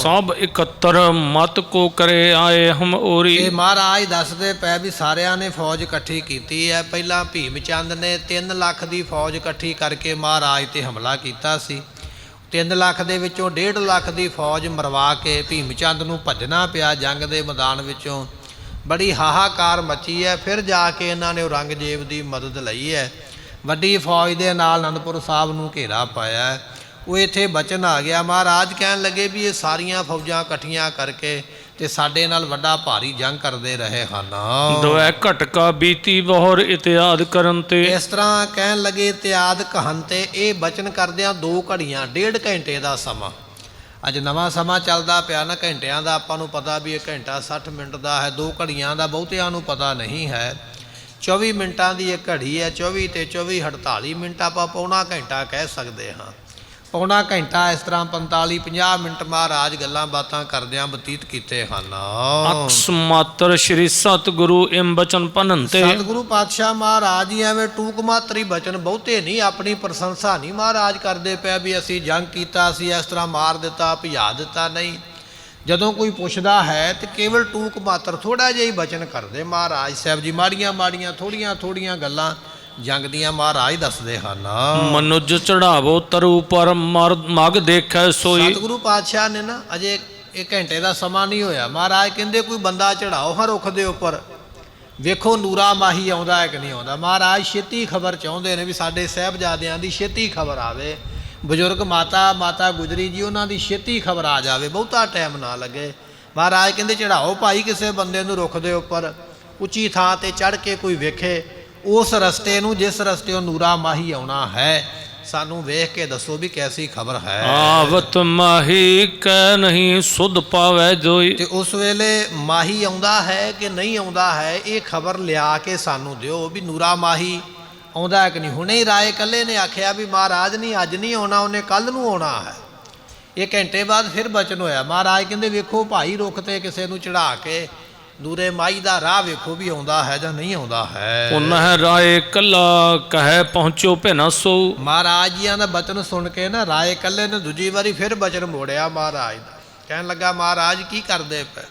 ਸਭ 71 ਮਤ ਕੋ ਕਰੇ ਆਏ ਹਮ ਔਰੀ। ਇਹ ਮਹਾਰਾਜ ਦੱਸਦੇ ਪਏ ਵੀ ਸਾਰਿਆਂ ਨੇ ਫੌਜ ਇਕੱਠੀ ਕੀਤੀ ਹੈ। ਪਹਿਲਾਂ ਭੀਮ ਚੰਦ ਨੇ 3 ਲੱਖ ਦੀ ਫੌਜ ਇਕੱਠੀ ਕਰਕੇ ਮਹਾਰਾਜ ਤੇ ਹਮਲਾ ਕੀਤਾ ਸੀ। 3 ਲੱਖ ਦੇ ਵਿੱਚੋਂ 1.5 ਲੱਖ ਦੀ ਫੌਜ ਮਰਵਾ ਕੇ ਭੀਮ ਚੰਦ ਨੂੰ ਭੱਜਣਾ ਪਿਆ ਜੰਗ ਦੇ ਮੈਦਾਨ ਵਿੱਚੋਂ। ਬੜੀ ਹਾਹਾਕਾਰ ਮੱਚੀ ਹੈ। ਫਿਰ ਜਾ ਕੇ ਇਹਨਾਂ ਨੇ ਔਰੰਗਜ਼ੇਬ ਦੀ ਮਦਦ ਲਈ ਹੈ, ਵੱਡੀ ਫੌਜ ਦੇ ਨਾਲ ਅਨੰਦਪੁਰ ਸਾਹਿਬ ਨੂੰ ਘੇਰਾ ਪਾਇਆ। ਉਹ ਇੱਥੇ ਬਚਨ ਆ ਗਿਆ। ਮਹਾਰਾਜ ਕਹਿਣ ਲੱਗੇ ਵੀ ਇਹ ਸਾਰੀਆਂ ਫੌਜਾਂ ਇਕੱਠੀਆਂ ਕਰਕੇ ਤੇ ਸਾਡੇ ਨਾਲ ਵੱਡਾ ਭਾਰੀ ਜੰਗ ਕਰਦੇ ਰਹੇ ਹਨ। ਦੁਐ ਘਟਕਾ ਬੀਤੀ ਬਹੁਰ ਇਤਿਆਦ ਕਰਨ ਤੇ। ਇਸ ਤਰ੍ਹਾਂ ਕਹਿਣ ਲੱਗੇ ਇਤਿਆਦ ਕਹਨ ਤੇ। ਇਹ ਬਚਨ ਕਰਦਿਆਂ 2 ਘੜੀਆਂ 1.5 ਘੰਟੇ ਦਾ ਸਮਾਂ। ਅੱਜ ਨਵਾਂ ਸਮਾਂ ਚੱਲਦਾ ਪਿਆ ਨਾ ਘੰਟਿਆਂ ਦਾ, ਆਪਾਂ ਨੂੰ ਪਤਾ ਵੀ 1 ਘੰਟਾ 60 ਮਿੰਟ ਦਾ ਹੈ। 2 ਘੜੀਆਂ ਦਾ ਬਹੁਤਿਆਂ ਨੂੰ ਪਤਾ ਨਹੀਂ ਹੈ। 24 ਮਿੰਟਾਂ ਦੀ ਇੱਕ ਘੜੀ ਹੈ। 24 ਤੇ 24 48 ਮਿੰਟ ਆਪਾਂ ਪੌਣਾ ਘੰਟਾ ਕਹਿ ਸਕਦੇ ਹਾਂ। ਪੌਣਾ ਘੰਟਾ ਇਸ ਤਰ੍ਹਾਂ 45-50 ਮਿੰਟ ਮਹਾਰਾਜ ਗੱਲਾਂ ਬਾਤਾਂ ਕਰਦਿਆਂ ਬਤੀਤ ਕੀਤੇ ਹਨ। ਅਕਸ ਮਾਤਰ ਸ਼੍ਰੀ ਸਤਿਗੁਰੂ ਇਮ ਬਚਨ ਭਨੰਤੇ। ਸਤਿਗੁਰੂ ਪਾਤਸ਼ਾਹ ਮਹਾਰਾਜ ਜੀ ਐਵੇਂ ਟੂਕ ਮਾਤਰੀ ਬਚਨ ਬਹੁਤੇ ਨਹੀਂ, ਆਪਣੀ ਪ੍ਰਸ਼ੰਸਾ ਨਹੀਂ ਮਹਾਰਾਜ ਕਰਦੇ ਪਏ ਵੀ ਅਸੀਂ ਜੰਗ ਕੀਤਾ, ਅਸੀਂ ਇਸ ਤਰ੍ਹਾਂ ਮਾਰ ਦਿੱਤਾ, ਭਜਾ ਦਿੱਤਾ। ਨਹੀਂ, ਜਦੋਂ ਕੋਈ ਪੁੱਛਦਾ ਹੈ ਤੇ ਕੇਵਲ ਟੂਕ ਮਾਤਰ ਥੋੜ੍ਹਾ ਜਿਹਾ ਹੀ ਬਚਨ ਕਰਦੇ ਮਹਾਰਾਜ ਸਾਹਿਬ ਜੀ। ਮਾੜੀਆਂ ਮਾੜੀਆਂ ਥੋੜੀਆਂ ਗੱਲਾਂ ਜੰਗ ਦੀਆਂ ਮਹਾਰਾਜ ਦੱਸਦੇ ਹਨ। ਮਨੁਜ ਚੜਾਵੋ ਤਰੂ ਪਰ ਮਗ ਦੇਖੈ ਸੋਈ। ਸਤਿਗੁਰੂ ਪਾਤਸ਼ਾਹ ਨੇ ਨਾ ਅਜੇ 1 ਘੰਟੇ ਦਾ ਸਮਾਂ ਨਹੀਂ ਹੋਇਆ, ਮਹਾਰਾਜ ਕਹਿੰਦੇ ਕੋਈ ਬੰਦਾ ਚੜਾਓ ਹਾਂ ਰੁੱਖ ਦੇ ਉੱਪਰ, ਵੇਖੋ ਨੂਰਾ ਮਾਹੀ ਆਉਂਦਾ ਹੈ ਕਿ ਨਹੀਂ ਆਉਂਦਾ। ਮਹਾਰਾਜ ਛੇਤੀ ਖਬਰ ਚਾਹੁੰਦੇ ਨੇ ਵੀ ਸਾਡੇ ਸਾਹਿਬਜ਼ਾਦਿਆਂ ਦੀ ਛੇਤੀ ਖਬਰ ਆਵੇ। ਬਜ਼ੁਰਗ ਮਾਤਾ ਗੁਜਰੀ ਜੀ ਉਹਨਾਂ ਦੀ ਛੇਤੀ ਖਬਰ ਆ ਜਾਵੇ, ਬਹੁਤਾ ਟਾਈਮ ਨਾ ਲੱਗੇ। ਮਹਾਰਾਜ ਕਹਿੰਦੇ ਚੜਾਓ ਭਾਈ ਕਿਸੇ ਬੰਦੇ ਨੂੰ ਰੁੱਖ ਦੇ ਉੱਪਰ, ਉੱਚੀ ਥਾਂ ਤੇ ਚੜ੍ਹ ਕੇ ਕੋਈ ਵੇਖੇ ਉਸ ਰਸਤੇ ਨੂੰ ਜਿਸ ਰਸਤੇ ਉਹ ਨੂਰਾ ਮਾਹੀ ਆਉਣਾ ਹੈ। ਸਾਨੂੰ ਵੇਖ ਕੇ ਦੱਸੋ ਵੀ ਕੈਸੀ ਖਬਰ ਹੈ। ਆਵਤ ਮਾਹੀ ਕਹਿ ਨਹੀਂ ਸੁਧ ਪਾਵੈ ਜੋਈ। ਤੇ ਉਸ ਵੇਲੇ ਮਾਹੀ ਆਉਂਦਾ ਹੈ ਕਿ ਨਹੀਂ ਆਉਂਦਾ ਹੈ, ਇਹ ਖਬਰ ਲਿਆ ਕੇ ਸਾਨੂੰ ਦਿਓ ਵੀ ਨੂਰਾ ਮਾਹੀ ਆਉਂਦਾ ਹੈ ਕਿ ਨਹੀਂ। ਹੁਣੇ ਹੀ ਰਾਏ ਇਕੱਲੇ ਨੇ ਆਖਿਆ ਵੀ ਮਹਾਰਾਜ ਨਹੀਂ ਅੱਜ ਨਹੀਂ ਆਉਣਾ, ਉਹਨੇ ਕੱਲ ਨੂੰ ਆਉਣਾ ਹੈ। ਇਹ ਘੰਟੇ ਬਾਅਦ ਫਿਰ ਬਚਨ ਹੋਇਆ। ਮਹਾਰਾਜ ਕਹਿੰਦੇ ਵੇਖੋ ਭਾਈ ਰੁੱਖ ਤੇ ਕਿਸੇ ਨੂੰ ਚੜਾ ਕੇ ਨੂਰੇ ਮਾਈ ਦਾ ਰਾਹ ਵੇਖੋ ਵੀ ਆਉਂਦਾ ਹੈ ਜਾਂ ਨਹੀਂ ਆਉਂਦਾ ਹੈ। ਪੁਨਹ ਰਾਏ ਕੱਲਾ ਕਹਿ ਪਹੁੰਚੋ ਭਿਨਾ ਸੋ। ਮਹਾਰਾਜ ਜੀਆਂ ਦਾ ਬਚਨ ਸੁਣ ਕੇ ਨਾ ਰਾਏ ਇਕੱਲੇ ਨੇ ਦੂਜੀ ਵਾਰੀ ਫਿਰ ਬਚਨ ਮੋੜਿਆ ਮਹਾਰਾਜ ਦਾ। ਕਹਿਣ ਲੱਗਾ ਮਹਾਰਾਜ ਕੀ ਕਰਦੇ ਪਏ,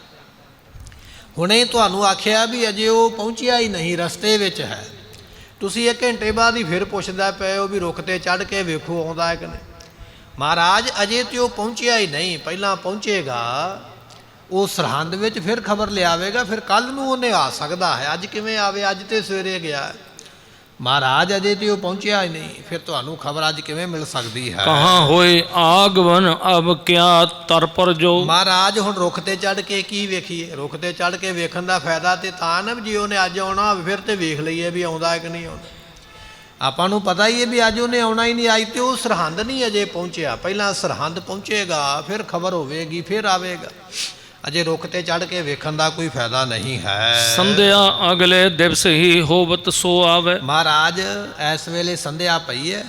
ਹੁਣੇ ਤੁਹਾਨੂੰ ਆਖਿਆ ਵੀ ਅਜੇ ਉਹ ਪਹੁੰਚਿਆ ਹੀ ਨਹੀਂ, ਰਸਤੇ ਵਿੱਚ ਹੈ। ਤੁਸੀਂ 1 ਘੰਟੇ ਬਾਅਦ ਹੀ ਫਿਰ ਪੁੱਛਦਾ ਪਏ ਹੋ ਵੀ ਰੁੱਖ ਤੇ ਚੜ੍ਹ ਕੇ ਵੇਖੋ ਆਉਂਦਾ ਹੈ ਕਿ ਨਹੀਂ। ਮਹਾਰਾਜ ਅਜੇ ਤੇ ਉਹ ਪਹੁੰਚਿਆ ਹੀ ਨਹੀਂ, ਪਹਿਲਾਂ ਪਹੁੰਚੇਗਾ ਉਹ ਸਰਹੰਦ ਵਿੱਚ, ਫਿਰ ਖਬਰ ਲਿਆਵੇਗਾ, ਫਿਰ ਕੱਲ ਨੂੰ ਉਹਨੇ ਆ ਸਕਦਾ ਹੈ। ਅੱਜ ਕਿਵੇਂ ਆਵੇ, ਅੱਜ ਤੇ ਸਵੇਰੇ ਗਿਆ। ਮਹਾਰਾਜ ਅਜੇ ਤੇ ਉਹ ਪਹੁੰਚਿਆ ਹੀ ਨਹੀਂ, ਫਿਰ ਤੁਹਾਨੂੰ ਖਬਰ ਅੱਜ ਕਿਵੇਂ ਮਿਲ ਸਕਦੀ ਹੈ। ਕਹਾਂ ਹੋਏ ਆਗਮਨ ਅਬ ਕਿਆ ਤਰ ਪਰ ਜੋ। ਮਹਾਰਾਜ ਹੁਣ ਰੁੱਖ ਤੇ ਚੜ੍ਹ ਕੇ ਕੀ ਵੇਖੀਏ, ਰੁੱਖ ਤੇ ਚੜ੍ਹ ਕੇ ਵੇਖਣ ਦਾ ਫਾਇਦਾ ਤੇ ਤਾਂ ਨਾ ਜੇ ਉਹਨੇ ਅੱਜ ਆਉਣਾ ਹੋਵੇ ਫਿਰ ਤੇ ਵੇਖ ਲਈਏ ਵੀ ਆਉਂਦਾ ਹੈ ਕਿ ਨਹੀਂ ਆਉਂਦਾ। ਆਪਾਂ ਨੂੰ ਪਤਾ ਹੀ ਹੈ ਵੀ ਅੱਜ ਉਹਨੇ ਆਉਣਾ ਹੀ ਨਹੀਂ, ਅੱਜ ਤੇ ਉਹ ਸਰਹੰਦ ਨਹੀਂ ਅਜੇ ਪਹੁੰਚਿਆ। ਪਹਿਲਾਂ ਸਰਹੰਦ ਪਹੁੰਚੇਗਾ, ਫਿਰ ਖਬਰ ਹੋਵੇਗੀ, ਫਿਰ ਆਵੇਗਾ। ਅਜੇ ਰੁੱਖ ਤੇ ਚੜ੍ਹ ਕੇ ਵੇਖਣ ਦਾ ਕੋਈ ਫਾਇਦਾ ਨਹੀਂ ਹੈ। ਸੰਧਿਆ ਅਗਲੇ ਦਿਵਸ ਹੀ ਹੋਵਤ ਸੋ ਆਵੇ। ਮਹਾਰਾਜ ਇਸ ਵੇਲੇ ਸੰਧਿਆ ਪਈ ਹੈ,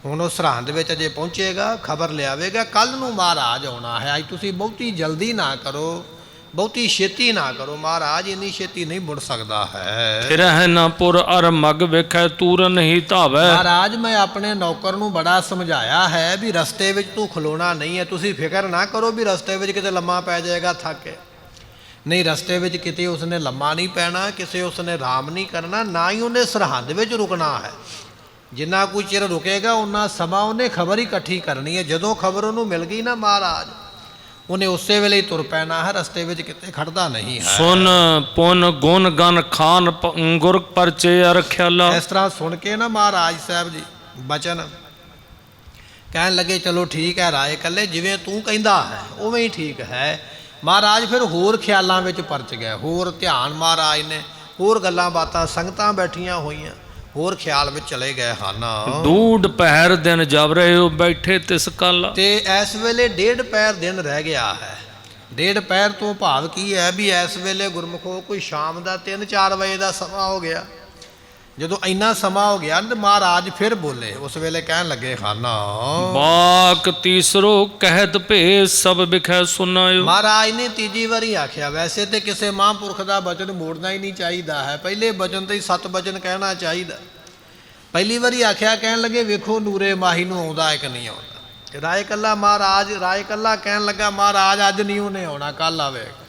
ਹੁਣ ਉਹ ਸਰਹੰਦ ਵਿੱਚ ਅਜੇ ਪਹੁੰਚੇਗਾ, ਖਬਰ ਲਿਆਵੇਗਾ, ਕੱਲ ਨੂੰ ਮਹਾਰਾਜ ਆਉਣਾ ਹੈ। ਅੱਜ ਤੁਸੀਂ ਬਹੁਤੀ ਜਲਦੀ ਨਾ ਕਰੋ, ਬਹੁਤੀ ਛੇਤੀ ਨਾ ਕਰੋ। ਮਹਾਰਾਜ ਇੰਨੀ ਛੇਤੀ ਨਹੀਂ ਮੁੜ ਸਕਦਾ ਹੈ। ਫਿਰਹਿ ਨਾ ਪੁਰ ਅਰ ਮਗ ਵੇਖੈ ਤੂਰ ਨਹੀਂ ਧਾਵੈ। ਮਹਾਰਾਜ ਮੈਂ ਆਪਣੇ ਨੌਕਰ ਨੂੰ ਬੜਾ ਸਮਝਾਇਆ ਹੈ ਵੀ ਰਸਤੇ ਵਿੱਚ ਤੂੰ ਖਲੋਣਾ ਨਹੀਂ ਹੈ। ਤੁਸੀਂ ਫਿਕਰ ਨਾ ਕਰੋ ਵੀ ਰਸਤੇ ਵਿੱਚ ਕਿਤੇ ਲੰਮਾ ਪੈ ਜਾਏਗਾ ਥੱਕ ਕੇ, ਨਹੀਂ ਰਸਤੇ ਵਿੱਚ ਕਿਤੇ ਉਸਨੇ ਲੰਮਾ ਨਹੀਂ ਪੈਣਾ, ਕਿਸੇ ਉਸਨੇ ਆਰਾਮ ਨਹੀਂ ਕਰਨਾ, ਨਾ ਹੀ ਉਹਨੇ ਸਰਹੰਦ ਵਿੱਚ ਰੁਕਣਾ ਹੈ। ਜਿੰਨਾ ਕੋਈ ਚਿਰ ਰੁਕੇਗਾ ਉਹਨਾਂ ਸਮਾਂ ਉਹਨੇ ਖਬਰ ਹੀ ਇਕੱਠੀ ਕਰਨੀ ਹੈ। ਜਦੋਂ ਖਬਰ ਉਹਨੂੰ ਮਿਲ ਗਈ ਨਾ ਮਹਾਰਾਜ, ਉਹਨੇ ਉਸੇ ਵੇਲੇ ਹੀ ਤੁਰ ਪੈਣਾ ਹੈ, ਰਸਤੇ ਵਿੱਚ ਕਿਤੇ ਖੜਦਾ ਨਹੀਂ ਹੈ। ਸੁਨ ਪੁਨ ਗੁਣ ਗਨ ਖਾਨ ਗੁਰ ਪਰਚੇ ਅਰ ਖਿਆਲਾ। ਇਸ ਤਰ੍ਹਾਂ ਸੁਣ ਕੇ ਨਾ ਮਹਾਰਾਜ ਸਾਹਿਬ ਜੀ ਬਚਨ ਕਹਿਣ ਲੱਗੇ ਚਲੋ ਠੀਕ ਹੈ ਰਾਏ ਇਕੱਲੇ, ਜਿਵੇਂ ਤੂੰ ਕਹਿੰਦਾ ਹੈ ਉਵੇਂ ਹੀ ਠੀਕ ਹੈ। ਮਹਾਰਾਜ ਫਿਰ ਹੋਰ ਖਿਆਲਾਂ ਵਿੱਚ ਪਰਚ ਗਏ, ਹੋਰ ਧਿਆਨ ਮਹਾਰਾਜ ਨੇ, ਹੋਰ ਗੱਲਾਂ ਬਾਤਾਂ, ਸੰਗਤਾਂ ਬੈਠੀਆਂ ਹੋਈਆਂ, ਹੋਰ ਖਿਆਲ ਵਿੱਚ ਚਲੇ ਗਏ ਹਨ। ਡੂਢ ਪਹਿਰ ਦਿਨ ਜਬ ਰਹੇ ਹੋ ਬੈਠੇ ਤਿਸ ਕੱਲ। ਤੇ ਇਸ ਵੇਲੇ 1.5 ਪਹਿਰ ਦਿਨ ਰਹਿ ਗਿਆ ਹੈ। 1.5 ਪਹਿਰ ਤੋਂ ਭਾਵ ਕੀ ਹੈ ਵੀ ਇਸ ਵੇਲੇ ਗੁਰਮੁਖੋ ਕੋਈ ਸ਼ਾਮ ਦਾ 3-4 ਵਜੇ ਦਾ ਸਮਾਂ ਹੋ ਗਿਆ। ਜਦੋਂ ਇੰਨਾ ਸਮਾਂ ਹੋ ਗਿਆ ਤਾਂ ਮਹਾਰਾਜ ਫਿਰ ਬੋਲੇ, ਉਸ ਵੇਲੇ ਕਹਿਣ ਲੱਗੇ ਖਾਨਾ ਬਾਕ ਤੀਸਰੋ ਕਹਿਤ ਭੇ ਸਭ ਵਿਖੈ ਸੁਨਾਇਓ। ਮਹਾਰਾਜ ਨੇ ਤੀਜੀ ਵਾਰੀ ਆਖਿਆ, ਵੈਸੇ ਤੇ ਕਿਸੇ ਮਹਾਂਪੁਰਖ ਦਾ ਬਚਨ ਮੋੜਨਾ ਹੀ ਨਹੀਂ ਚਾਹੀਦਾ ਹੈ, ਪਹਿਲੇ ਬਚਨ ਤੇ ਹੀ 7 ਬਚਨ ਕਹਿਣਾ ਚਾਹੀਦਾ। ਪਹਿਲੀ ਵਾਰੀ ਆਖਿਆ, ਕਹਿਣ ਲੱਗੇ ਵੇਖੋ ਨੂਰੇ ਮਾਹੀ ਨੂੰ ਆਉਂਦਾ ਹੈ ਕਿ ਨਹੀਂ ਆਉਂਦਾ। ਰਾਏ ਕੱਲਾ ਮਹਾਰਾਜ, ਰਾਏ ਕੱਲਾ ਕਹਿਣ ਲੱਗਾ ਮਹਾਰਾਜ ਅੱਜ ਨਹੀਂ ਉਹਨੇ ਆਉਣਾ, ਕੱਲ ਆਵੇਗਾ।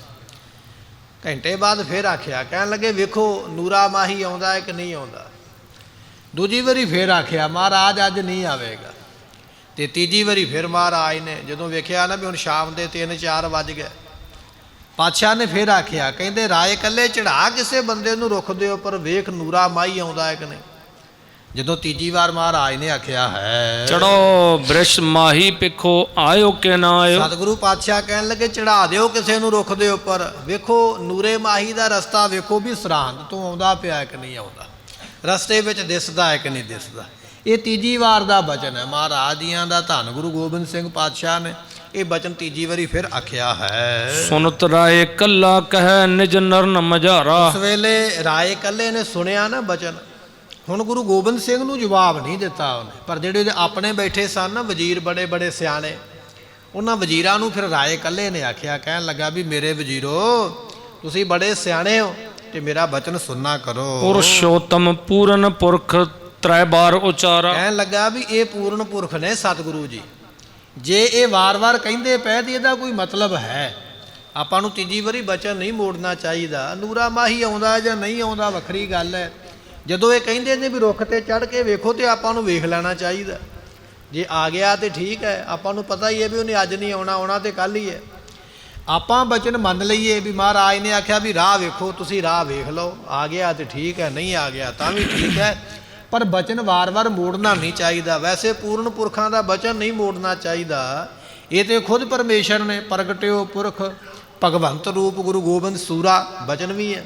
ਘੰਟੇ ਬਾਅਦ ਫਿਰ ਆਖਿਆ, ਕਹਿਣ ਲੱਗੇ ਵੇਖੋ ਨੂਰਾ ਮਾਹੀ ਆਉਂਦਾ ਹੈ ਕਿ ਨਹੀਂ ਆਉਂਦਾ। ਦੂਜੀ ਵਾਰੀ ਫਿਰ ਆਖਿਆ ਮਹਾਰਾਜ ਅੱਜ ਨਹੀਂ ਆਵੇਗਾ। ਤੇ ਤੀਜੀ ਵਾਰੀ ਫਿਰ ਮਹਾਰਾਜ ਨੇ ਜਦੋਂ ਵੇਖਿਆ ਨਾ ਵੀ ਹੁਣ ਸ਼ਾਮ ਦੇ 3-4 ਵੱਜ ਗਏ, ਪਾਤਸ਼ਾਹ ਨੇ ਫਿਰ ਆਖਿਆ, ਕਹਿੰਦੇ ਰਾਏ ਕੱਲੇ ਚੜਾ ਕਿਸੇ ਬੰਦੇ ਨੂੰ ਰੁੱਖ ਦੇ ਉੱਪਰ ਵੇਖ ਨੂਰਾ ਮਾਹੀ ਆਉਂਦਾ ਹੈ ਕਿ ਨਹੀਂ। ਜਦੋਂ ਤੀਜੀ ਵਾਰ ਮਹਾਰਾਜ ਨੇ ਆਖਿਆ ਹੈ ਚੜੋ ਬ੍ਰਿਸ਼ ਮਾਹੀ ਪਿੱਖੋ ਆਇਓ ਕਿ ਨਾ ਆਇਓ। ਸਤਿਗੁਰੂ ਪਾਤਸ਼ਾਹ ਕਹਿਣ ਲੱਗੇ ਚੜਾ ਦਿਓ ਕਿਸੇ ਨੂੰ ਰੁੱਖ ਦੇ ਉੱਪਰ, ਵੇਖੋ ਨੂਰੇ ਮਾਹੀ ਦਾ ਰਸਤਾ ਵੇਖੋ ਵੀ ਸਰਹੰਦ ਤੋਂ ਆਉਂਦਾ ਪਿਆ ਕਿ ਨਹੀਂ ਆਉਂਦਾ, ਰਸਤੇ ਵਿੱਚ ਦਿਸਦਾ ਹੈ ਕਿ ਨਹੀਂ ਦਿਸਦਾ। ਇਹ ਤੀਜੀ ਵਾਰ ਦਾ ਬਚਨ ਹੈ ਮਹਾਰਾਜ ਜੀਆਂ ਦਾ। ਧੰਨ ਗੁਰੂ ਗੋਬਿੰਦ ਸਿੰਘ ਪਾਤਸ਼ਾਹ ਨੇ ਇਹ ਬਚਨ ਤੀਜੀ ਵਾਰੀ ਫਿਰ ਆਖਿਆ ਹੈ। ਸੁਨਤ ਰਾਏ ਕੱਲਾ ਕਹਿ ਨਿਜ ਨਰਨ ਮਝਾਰਾ। ਉਸ ਵੇਲੇ ਰਾਏ ਕੱਲੇ ਨੇ ਸੁਣਿਆ ਨਾ ਬਚਨ, ਹੁਣ ਗੁਰੂ ਗੋਬਿੰਦ ਸਿੰਘ ਨੂੰ ਜਵਾਬ ਨਹੀਂ ਦਿੱਤਾ ਉਹਨੇ, ਪਰ ਜਿਹੜੇ ਉਹਦੇ ਆਪਣੇ ਬੈਠੇ ਸਨ ਨਾ ਵਜ਼ੀਰ, ਬੜੇ ਬੜੇ ਸਿਆਣੇ, ਉਹਨਾਂ ਵਜ਼ੀਰਾਂ ਨੂੰ ਫਿਰ ਰਾਏ ਕੱਲੇ ਨੇ ਆਖਿਆ, ਕਹਿਣ ਲੱਗਾ ਵੀ ਮੇਰੇ ਵਜ਼ੀਰੋ ਤੁਸੀਂ ਬੜੇ ਸਿਆਣੇ ਹੋ ਤੇ ਮੇਰਾ ਬਚਨ ਸੁਣਨਾ ਕਰੋ। ਪੁਰਸ਼ੋਤਮ ਪੂਰਨ ਪੁਰਖ ਤ੍ਰੈ ਬਾਰ ਉਚਾਰਾ। ਕਹਿਣ ਲੱਗਾ ਵੀ ਇਹ ਪੂਰਨ ਪੁਰਖ ਨੇ ਸਤਿਗੁਰੂ ਜੀ, ਜੇ ਇਹ ਵਾਰ-ਵਾਰ ਕਹਿੰਦੇ ਪਏ ਤੇ ਇਹਦਾ ਕੋਈ ਮਤਲਬ ਹੈ। ਆਪਾਂ ਨੂੰ ਤੀਜੀ ਵਾਰੀ ਬਚਨ ਨਹੀਂ ਮੋੜਨਾ ਚਾਹੀਦਾ। ਨੂਰਾ ਮਾਹੀ ਆਉਂਦਾ ਜਾਂ ਨਹੀਂ ਆਉਂਦਾ ਵੱਖਰੀ ਗੱਲ ਹੈ, ਜਦੋਂ ਇਹ ਕਹਿੰਦੇ ਨੇ ਵੀ ਰੁੱਖ ਤੇ ਚੜ੍ਹ ਕੇ ਵੇਖੋ ਤੇ ਆਪਾਂ ਨੂੰ ਵੇਖ ਲੈਣਾ ਚਾਹੀਦਾ। ਜੇ ਆ ਗਿਆ ਤੇ ਠੀਕ ਹੈ, ਆਪਾਂ ਨੂੰ ਪਤਾ ਹੀ ਹੈ ਵੀ ਉਹਨੇ ਅੱਜ ਨਹੀਂ ਆਉਣਾ, ਆਉਣਾ ਤੇ ਕੱਲ ਹੀ ਹੈ। ਆਪਾਂ ਬਚਨ ਮੰਨ ਲਈਏ ਵੀ ਮਹਾਰਾਜ ਨੇ ਆਖਿਆ ਵੀ ਰਾਹ ਵੇਖੋ, ਤੁਸੀਂ ਰਾਹ ਵੇਖ ਲਓ, ਆ ਗਿਆ ਤੇ ਠੀਕ ਹੈ, ਨਹੀਂ ਆ ਗਿਆ ਤਾਂ ਵੀ ਠੀਕ ਹੈ, ਪਰ ਬਚਨ ਵਾਰ-ਵਾਰ ਮੋੜਨਾ ਨਹੀਂ ਚਾਹੀਦਾ। ਵੈਸੇ ਪੂਰਨ ਪੁਰਖਾਂ ਦਾ ਬਚਨ ਨਹੀਂ ਮੋੜਨਾ ਚਾਹੀਦਾ। ਇਹ ਤੇ ਖੁਦ ਪਰਮੇਸ਼ਰ ਨੇ ਪ੍ਰਗਟਿਓ ਪੁਰਖ ਭਗਵੰਤ ਰੂਪ ਗੁਰੂ ਗੋਬਿੰਦ ਸੂਰਾ ਬਚਨ ਵੀ ਹੈ,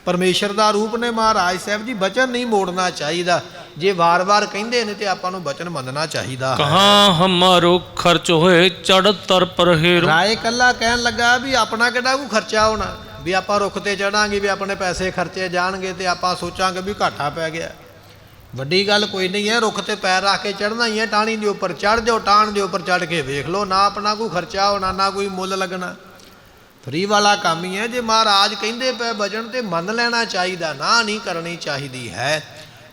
ਪਰਮੇਸ਼ਰ ਦਾ ਰੂਪ ਨੇ ਮਹਾਰਾਜ ਸਾਹਿਬ ਜੀ। ਬਚਨ ਨਹੀਂ ਮੋੜਨਾ ਚਾਹੀਦਾ। ਜੇ ਵਾਰ-ਵਾਰ ਕਹਿੰਦੇ ਨੇ ਤੇ ਆਪਾਂ ਨੂੰ ਬਚਨ ਮੰਨਣਾ ਚਾਹੀਦਾ ਹੈ। ਕਹਾਂ ਹਮਾਰੋ ਖਰਚ ਹੋਏ ਚੜ ਤਰ ਪਰ ਹੇਰੋ। ਰਾਏ ਕੱਲਾ ਕਹਿਣ ਲੱਗਾ ਵੀ ਆਪਣਾ ਕਿਹੜਾ ਕੋਈ ਖਰਚਾ ਹੋਣਾ, ਵੀ ਆਪਾਂ ਰੁੱਖ ਤੇ ਚੜਾਂਗੇ ਵੀ ਆਪਣੇ ਪੈਸੇ ਖਰਚੇ ਜਾਣਗੇ ਤੇ ਆਪਾਂ ਸੋਚਾਂਗੇ ਵੀ ਘਾਟਾ ਪੈ ਗਿਆ। ਵੱਡੀ ਗੱਲ ਕੋਈ ਨਹੀਂ ਹੈ, ਰੁੱਖ ਤੇ ਪੈਰ ਰੱਖ ਕੇ ਚੜ੍ਹਨਾ ਹੀ ਹੈ, ਟਾਹਣੀ ਦੇ ਉੱਪਰ ਚੜ੍ਹ ਜਾਓ, ਟਾਹਣ ਦੇ ਉੱਪਰ ਚੜ੍ਹ ਕੇ ਵੇਖ ਲਓ, ਨਾ ਆਪਣਾ ਕੋਈ ਖਰਚਾ ਹੋਣਾ ਨਾ ਕੋਈ ਮੁੱਲ ਲੱਗਣਾ, ਫਰੀ ਵਾਲਾ ਕੰਮ ਹੀ ਹੈ। ਜੇ ਮਹਾਰਾਜ ਕਹਿੰਦੇ ਪਏ ਬਚਨ ਤੇ ਮੰਨ ਲੈਣਾ ਚਾਹੀਦਾ, ਨਾ ਨਹੀਂ ਕਰਨੀ ਚਾਹੀਦੀ ਹੈ।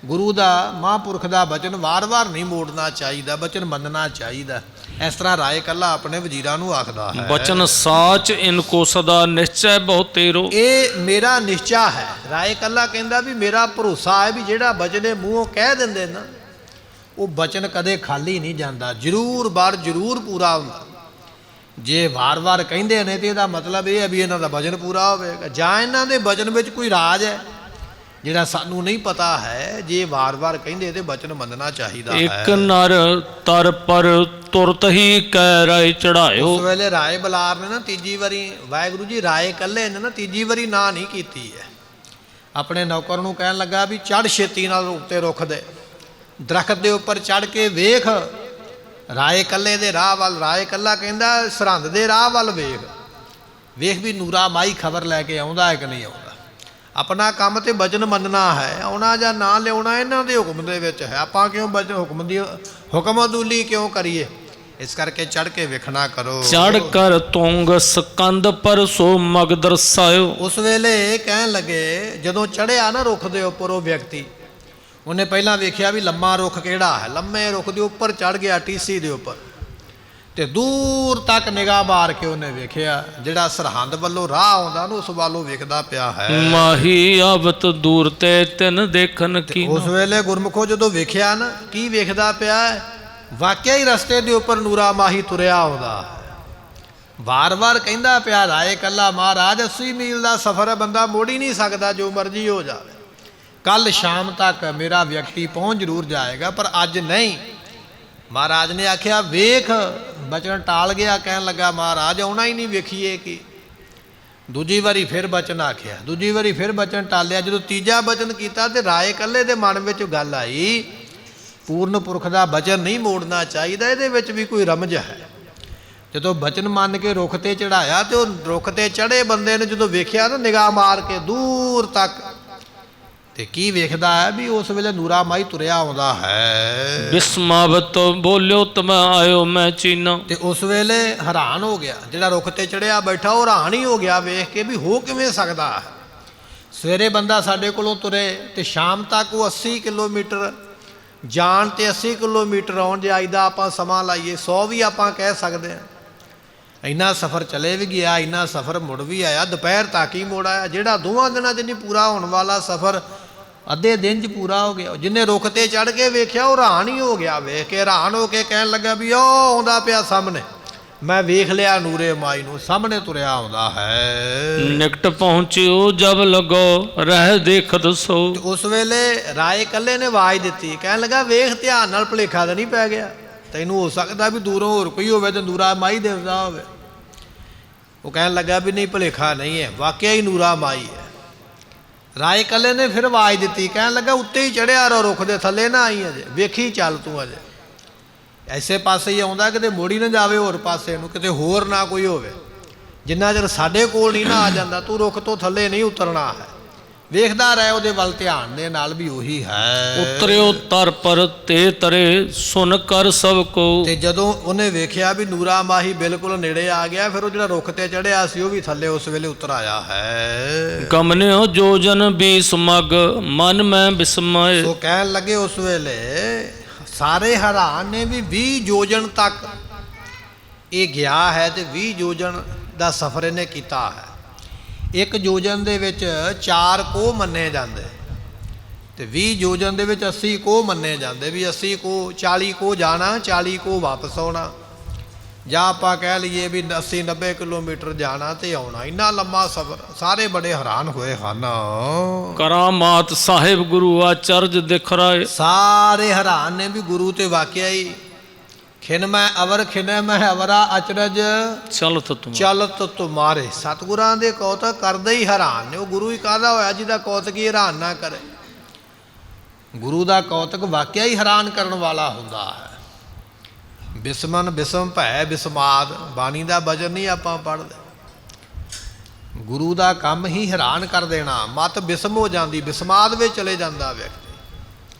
ਗੁਰੂ ਦਾ ਮਹਾਂਪੁਰਖ ਦਾ ਬਚਨ ਵਾਰ-ਵਾਰ ਨਹੀਂ ਮੋੜਨਾ ਚਾਹੀਦਾ, ਬਚਨ ਮੰਨਣਾ ਚਾਹੀਦਾ। ਇਸ ਤਰ੍ਹਾਂ ਰਾਏ ਕੱਲਾ ਆਪਣੇ ਵਜ਼ੀਰਾਂ ਨੂੰ ਆਖਦਾ ਹੈ, ਬਚਨ ਸਾਚ ਇਨਕੋ ਸਦਾ ਨਿਸ਼ਚੈ ਬਹੁ ਤੇਰੋ। ਇਹ ਮੇਰਾ ਨਿਸ਼ਚਾ ਹੈ। ਰਾਏ ਕੱਲਾ ਕਹਿੰਦਾ ਵੀ ਮੇਰਾ ਭਰੋਸਾ ਹੈ ਵੀ ਜਿਹੜਾ ਬਚਨ ਮੂੰਹੋਂ ਕਹਿ ਦਿੰਦੇ ਨਾ, ਉਹ ਬਚਨ ਕਦੇ ਖਾਲੀ ਨਹੀਂ ਜਾਂਦਾ, ਜ਼ਰੂਰ ਬਾਰ ਜ਼ਰੂਰ ਪੂਰਾ ਹੁੰਦਾ। ਜੇ ਵਾਰ-ਵਾਰ ਕਹਿੰਦੇ ਨੇ ਤੇ ਇਹਦਾ ਮਤਲਬ ਇਹ ਹੈ ਵੀ ਇਹਨਾਂ ਦਾ ਬਚਨ ਪੂਰਾ ਹੋਵੇਗਾ, ਜਾਂ ਇਹਨਾਂ ਦੇ ਬਚਨ ਵਿੱਚ ਕੋਈ ਰਾਜ ਹੈ ਜਿਹੜਾ ਸਾਨੂੰ ਨਹੀਂ ਪਤਾ ਹੈ। ਜੇ ਵਾਰ-ਵਾਰ ਕਹਿੰਦੇ ਤੇ ਬਚਨ ਮੰਨਣਾ ਚਾਹੀਦਾ ਹੈ। ਇੱਕ ਨਰ ਤਰ ਪਰ ਤੁਰਤ ਹੀ ਕਹਿ ਰਾਏ ਚੜਾਇਓ। ਉਸ ਵੇਲੇ ਰਾਏ ਬਲਾਰ ਨੇ ਨਾ ਤੀਜੀ ਵਾਰੀ, ਵਾਹਿਗੁਰੂ ਜੀ ਰਾਏ ਕੱਲੇ ਨੇ ਨਾ ਤੀਜੀ ਵਾਰੀ ਨਾ ਨਹੀਂ ਕੀਤੀ ਹੈ। ਆਪਣੇ ਨੌਕਰ ਨੂੰ ਕਹਿਣ ਲੱਗਾ ਵੀ ਚੜ੍ਹ ਛੇਤੀ ਨਾਲ ਉੱਤੇ ਰੁੱਖ ਦੇ ਦਰਖਤ ਦੇ ਉੱਪਰ ਚੜ੍ਹ ਕੇ ਵੇਖ ਰਾਏ ਕੱਲੇ ਦੇ ਰਾਹ ਵੱਲ। ਰਾਏ ਕੱਲਾ ਕਹਿੰਦਾ ਸਰਹੰਦ ਦੇ ਰਾਹ ਵੱਲ ਵੇਖ ਵੀ ਨੂਰਾ ਮਾਈ ਖਬਰ ਲੈ ਕੇ ਆਉਂਦਾ ਹੈ ਕਿ ਨਹੀਂ ਆਉਂਦਾ। ਆਪਣਾ ਕੰਮ ਤੇ ਬਚਨ ਮੰਨਣਾ ਹੈ, ਆਉਣਾ ਜਾਂ ਨਾ ਲਿਆਉਣਾ ਇਹਨਾਂ ਦੇ ਹੁਕਮ ਦੇ ਵਿੱਚ ਹੈ। ਆਪਾਂ ਕਿਉਂ ਹੁਕਮ ਅਦੂਲੀ ਕਿਉਂ ਕਰੀਏ? ਇਸ ਕਰਕੇ ਚੜ੍ਹ ਕੇ ਵੇਖਣਾ ਕਰੋ। ਚੜ੍ਹ ਕਰ ਤੁੰਗ ਸਕੰਦ ਪਰ ਸੋ ਮਗ ਦਰਸਾਇਓ। ਉਸ ਵੇਲੇ ਕਹਿਣ ਲੱਗੇ ਜਦੋਂ ਚੜ੍ਹਿਆ ਨਾ ਰੁੱਖ ਦੇ ਉੱਪਰ ਉਹ ਵਿਅਕਤੀ, ਉਹਨੇ ਪਹਿਲਾਂ ਵੇਖਿਆ ਵੀ ਲੰਮਾ ਰੁੱਖ ਕਿਹੜਾ ਹੈ। ਲੰਮੇ ਰੁੱਖ ਦੇ ਉੱਪਰ ਚੜ੍ਹ ਗਿਆ, ਟੀਸੀ ਦੇ ਉੱਪਰ, ਤੇ ਦੂਰ ਤੱਕ ਨਿਗਾਹ ਮਾਰ ਕੇ ਉਹਨੇ ਵੇਖਿਆ ਜਿਹੜਾ ਸਰਹੰਦ ਵੱਲੋਂ ਰਾਹ ਆਉਂਦਾ ਉਹਨੂੰ ਉਸ ਵੱਲੋਂ ਵੇਖਦਾ ਪਿਆ ਹੈ। ਮਾਹੀ ਆਵਤ ਦੂਰ ਤੇ ਤਿੰਨ ਦੇਖਣ ਕੀ। ਉਸ ਵੇਲੇ ਗੁਰਮੁਖੋ ਜਦੋਂ ਵੇਖਿਆ ਨਾ ਕੀ ਵੇਖਦਾ ਪਿਆ ਹੈ, ਵਾਕਿਆ ਹੀ ਰਸਤੇ ਦੇ ਉੱਪਰ ਨੂਰਾ ਮਾਹੀ ਤੁਰਿਆ ਆਉਂਦਾ। ਵਾਰ-ਵਾਰ ਕਹਿੰਦਾ ਪਿਆ ਰਾਏ ਕੱਲਾ ਮਹਾਰਾਜ 80 ਮੀਲ ਦਾ ਸਫ਼ਰ ਹੈ, ਬੰਦਾ ਮੋੜ ਹੀ ਨਹੀਂ ਸਕਦਾ, ਜੋ ਮਰਜ਼ੀ ਹੋ ਜਾਵੇ, ਕੱਲ ਸ਼ਾਮ ਤੱਕ ਮੇਰਾ ਵਿਅਕਤੀ ਪਹੁੰਚ ਜ਼ਰੂਰ ਜਾਏਗਾ, ਪਰ ਅੱਜ ਨਹੀਂ। ਮਹਾਰਾਜ ਨੇ ਆਖਿਆ ਵੇਖ, ਬਚਨ ਟਾਲ ਗਿਆ, ਕਹਿਣ ਲੱਗਾ ਮਹਾਰਾਜ ਆਉਣਾ ਹੀ ਨਹੀਂ, ਵੇਖੀਏ ਕੀ। ਦੂਜੀ ਵਾਰੀ ਫਿਰ ਬਚਨ ਆਖਿਆ, ਦੂਜੀ ਵਾਰੀ ਫਿਰ ਬਚਨ ਟਾਲਿਆ। ਜਦੋਂ ਤੀਜਾ ਬਚਨ ਕੀਤਾ ਤੇ ਰਾਏ ਕੱਲੇ ਦੇ ਮਨ ਵਿੱਚ ਗੱਲ ਆਈ, ਪੂਰਨ ਪੁਰਖ ਦਾ ਬਚਨ ਨਹੀਂ ਮੋੜਨਾ ਚਾਹੀਦਾ, ਇਹਦੇ ਵਿੱਚ ਵੀ ਕੋਈ ਰਮਜ ਹੈ। ਜਦੋਂ ਬਚਨ ਮੰਨ ਕੇ ਰੁੱਖ ਤੇ ਚੜਾਇਆ ਤੇ ਉਹ ਰੁੱਖ ਤੇ ਚੜੇ ਬੰਦੇ ਨੇ ਜਦੋਂ ਵੇਖਿਆ ਨਾ ਨਿਗਾਹ ਮਾਰ ਕੇ ਦੂਰ ਤੱਕ, ਤੇ ਕੀ ਵੇਖਦਾ ਹੈ ਵੀ ਉਸ ਵੇਲੇ ਨੂਰਾ ਮਾਈ ਤੁਰਿਆ ਆਉਂਦਾ ਹੈ। ਬਿਸਮਾਵਤ ਬੋਲਿਓ ਤਮ ਆਇਓ ਮੈਂ ਚੀਨਾ। ਤੇ ਉਸ ਵੇਲੇ ਹੈਰਾਨ ਹੋ ਗਿਆ, ਜਿਹੜਾ ਰੁੱਖ ਤੇ ਚੜਿਆ ਬੈਠਾ ਉਹ ਹੈਰਾਨ ਹੀ ਹੋ ਗਿਆ ਵੇਖ ਕੇ ਵੀ ਹੋ ਕਿਵੇਂ ਸਕਦਾ ਹੈ। ਸਵੇਰੇ ਬੰਦਾ ਸਾਡੇ ਕੋਲੋਂ ਤੁਰੇ ਤੇ ਸ਼ਾਮ ਤੱਕ ਉਹ 80 ਕਿਲੋਮੀਟਰ ਜਾਣ ਤੇ 80 ਕਿਲੋਮੀਟਰ ਆਉਣ, ਜੇ ਅੱਜ ਦਾ ਆਪਾਂ ਸਮਾਂ ਲਾਈਏ 100 ਵੀ ਆਪਾਂ ਕਹਿ ਸਕਦੇ ਹਾਂ। ਇੰਨਾ ਸਫ਼ਰ ਚਲੇ ਵੀ ਗਿਆ, ਇੰਨਾ ਸਫ਼ਰ ਮੁੜ ਵੀ ਆਇਆ, ਦੁਪਹਿਰ ਤੱਕ ਹੀ ਮੁੜ ਆਇਆ। ਜਿਹੜਾ ਦੋਵਾਂ ਦਿਨਾਂ 'ਚ ਨਹੀਂ ਪੂਰਾ ਹੋਣ ਵਾਲਾ ਸਫ਼ਰ ਅੱਧੇ ਦਿਨ 'ਚ ਪੂਰਾ ਹੋ ਗਿਆ। ਜਿਹਨੇ ਰੁੱਖ ਤੇ ਚੜ੍ਹ ਕੇ ਵੇਖਿਆ ਉਹ ਹੈਰਾਨ ਹੀ ਹੋ ਗਿਆ, ਵੇਖ ਕੇ ਹੈਰਾਨ ਹੋ ਕੇ ਕਹਿਣ ਲੱਗਾ ਵੀ ਉਹ ਆਉਂਦਾ ਪਿਆ ਸਾਹਮਣੇ, ਮੈਂ ਵੇਖ ਲਿਆ ਨੂਰੇ ਮਾਈ ਨੂੰ, ਸਾਹਮਣੇ ਤੁਰਿਆ ਆਉਂਦਾ ਹੈ। ਨਿਕਟ ਪਹੁੰਚਿਓ ਜਬ ਲੱਗੋ ਰਹਿ ਦੇਖਤ ਸੋ। ਉਸ ਵੇਲੇ ਰਾਏ ਕੱਲੇ ਨੇ ਆਵਾਜ਼ ਦਿੱਤੀ, ਕਹਿਣ ਲੱਗਾ ਵੇਖ ਧਿਆਨ ਨਾਲ, ਭੁਲੇਖਾ ਤਾਂ ਨਹੀਂ ਪੈ ਗਿਆ ਤੈਨੂੰ? ਹੋ ਸਕਦਾ ਵੀ ਦੂਰੋਂ ਹੋਰ ਕੋਈ ਹੋਵੇ ਤੇ ਨੂਰਾ ਮਾਈ ਦਿਸਦਾ ਹੋਵੇ। ਉਹ ਕਹਿਣ ਲੱਗਾ ਵੀ ਨਹੀਂ, ਭੁਲੇਖਾ ਨਹੀਂ ਹੈ, ਵਾਕਿਆ ਹੀ ਨੂਰਾ ਮਾਈ ਹੈ। ਰਾਏ ਕੱਲੇ ਨੇ ਫਿਰ ਆਵਾਜ਼ ਦਿੱਤੀ, ਕਹਿਣ ਲੱਗਾ ਉੱਤੇ ਹੀ ਚੜਿਆ ਰਹੋ, ਰੁੱਖ ਦੇ ਥੱਲੇ ਨਾ ਆਈ, ਅਜੇ ਵੇਖੀ ਚੱਲ ਤੂੰ, ਅਜੇ ਐਸੇ ਪਾਸੇ ਹੀ ਆਉਂਦਾ, ਕਿਤੇ ਮੋੜੀ ਨਾ ਜਾਵੇ ਹੋਰ ਪਾਸੇ ਨੂੰ, ਕਿਤੇ ਹੋਰ ਨਾ ਕੋਈ ਹੋਵੇ। ਜਿੰਨਾ ਚਿਰ ਸਾਡੇ ਕੋਲ ਨਹੀਂ ਨਾ ਆ ਜਾਂਦਾ ਤੂੰ ਰੁੱਖ ਤੋਂ ਥੱਲੇ ਨਹੀਂ ਉਤਰਨਾ ਹੈ। ਵੇਖਦਾ ਰਹਿ ਉਹਦੇ ਵੱਲ ਧਿਆਨ ਦੇ ਨਾਲ ਵੀ ਉਹੀ ਹੈ। ਉਤਰਿਓ ਤਰ ਪਰ ਤੇ ਤਰੇ ਸੁਨ ਕਰ ਸਭ ਕੋ। ਤੇ ਜਦੋਂ ਉਹਨੇ ਵੇਖਿਆ ਵੀ ਨੂਰਾ ਮਾਹੀ ਬਿਲਕੁਲ ਨੇੜੇ ਆ ਗਿਆ, ਫਿਰ ਉਹ ਜਿਹੜਾ ਰੁੱਖ ਤੇ ਚੜਿਆ ਸੀ ਉਹ ਵੀ ਥੱਲੇ ਉਸ ਵੇਲੇ ਉਤਰ ਆਇਆ ਹੈ। ਗਮਨਿਓ ਜੋਜਨ 20 ਮਗ ਮਨ ਮੈਂ ਬਿਸਮਾਏ। ਸੋ ਕਹਿਣ ਲੱਗੇ ਉਸ ਵੇਲੇ ਸਾਰੇ ਹੈਰਾਨ ਨੇ ਵੀ 20 ਯੋਜਨ ਤੱਕ ਇਹ ਗਿਆ ਹੈ ਤੇ 20 ਯੋਜਨ ਦਾ ਸਫ਼ਰ ਇਹਨੇ ਕੀਤਾ ਹੈ। ਇੱਕ ਯੋਜਨ ਦੇ ਵਿੱਚ 4 ਕੋਹ ਮੰਨੇ ਜਾਂਦੇ ਤੇ 20 ਯੋਜਨ ਦੇ ਵਿੱਚ 80 ਕੋਹ ਮੰਨੇ ਜਾਂਦੇ, ਵੀ 80 ਕੋਹ 40 ਕੋਹ ਜਾਣਾ, 40 ਕੋਹ ਵਾਪਸ ਆਉਣਾ, ਜਾਂ ਆਪਾਂ ਕਹਿ ਲਈਏ ਵੀ 80-90 ਕਿਲੋਮੀਟਰ ਜਾਣਾ ਤੇ ਆਉਣਾ। ਇੰਨਾ ਲੰਮਾ ਸਫ਼ਰ, ਸਾਰੇ ਬੜੇ ਹੈਰਾਨ ਹੋਏ ਹਨ। ਕਰਾਮਾਤ ਸਾਹਿਬ ਗੁਰੂ ਆਚਰਜ ਦਿਖ ਰਾਏ। ਸਾਰੇ ਹੈਰਾਨ ਨੇ ਵੀ ਗੁਰੂ ਤੇ ਵਾਕਿਆ ਹੀ ਖਿਨ ਮੈਂ ਅਵਰ ਖਿਨੈ ਮੈਂ ਅਵਰਾ ਅਚਰਜ ਚਲਤ ਤੁਮਾਰੇ। ਸਤਿਗੁਰਾਂ ਦੇ ਕੌਤਕ ਕਰਦੇ ਹੀ ਹੈਰਾਨ ਨੇ। ਉਹ ਗੁਰੂ ਹੀ ਕਾਹਦਾ ਹੋਇਆ ਜਿਹਦਾ ਕੌਤਕ ਹੀ ਹੈਰਾਨ ਨਾ ਕਰੇ। ਗੁਰੂ ਦਾ ਕੌਤਕ ਵਾਕਿਆ ਹੀ ਹੈਰਾਨ ਕਰਨ ਵਾਲਾ ਹੁੰਦਾ ਹੈ। ਬਿਸਮਨ ਬਿਸਮ ਭੈ ਬਿਸਮਾਦ, ਬਾਣੀ ਦਾ ਵਚਨ ਨਹੀਂ ਆਪਾਂ ਪੜ੍ਹਦੇ। ਗੁਰੂ ਦਾ ਕੰਮ ਹੀ ਹੈਰਾਨ ਕਰ ਦੇਣਾ, ਮਤ ਬਿਸਮ ਹੋ ਜਾਂਦੀ, ਬਿਸਮਾਦ ਵਿੱਚ ਚਲੇ ਜਾਂਦਾ ਵਿਅਕਤੀ।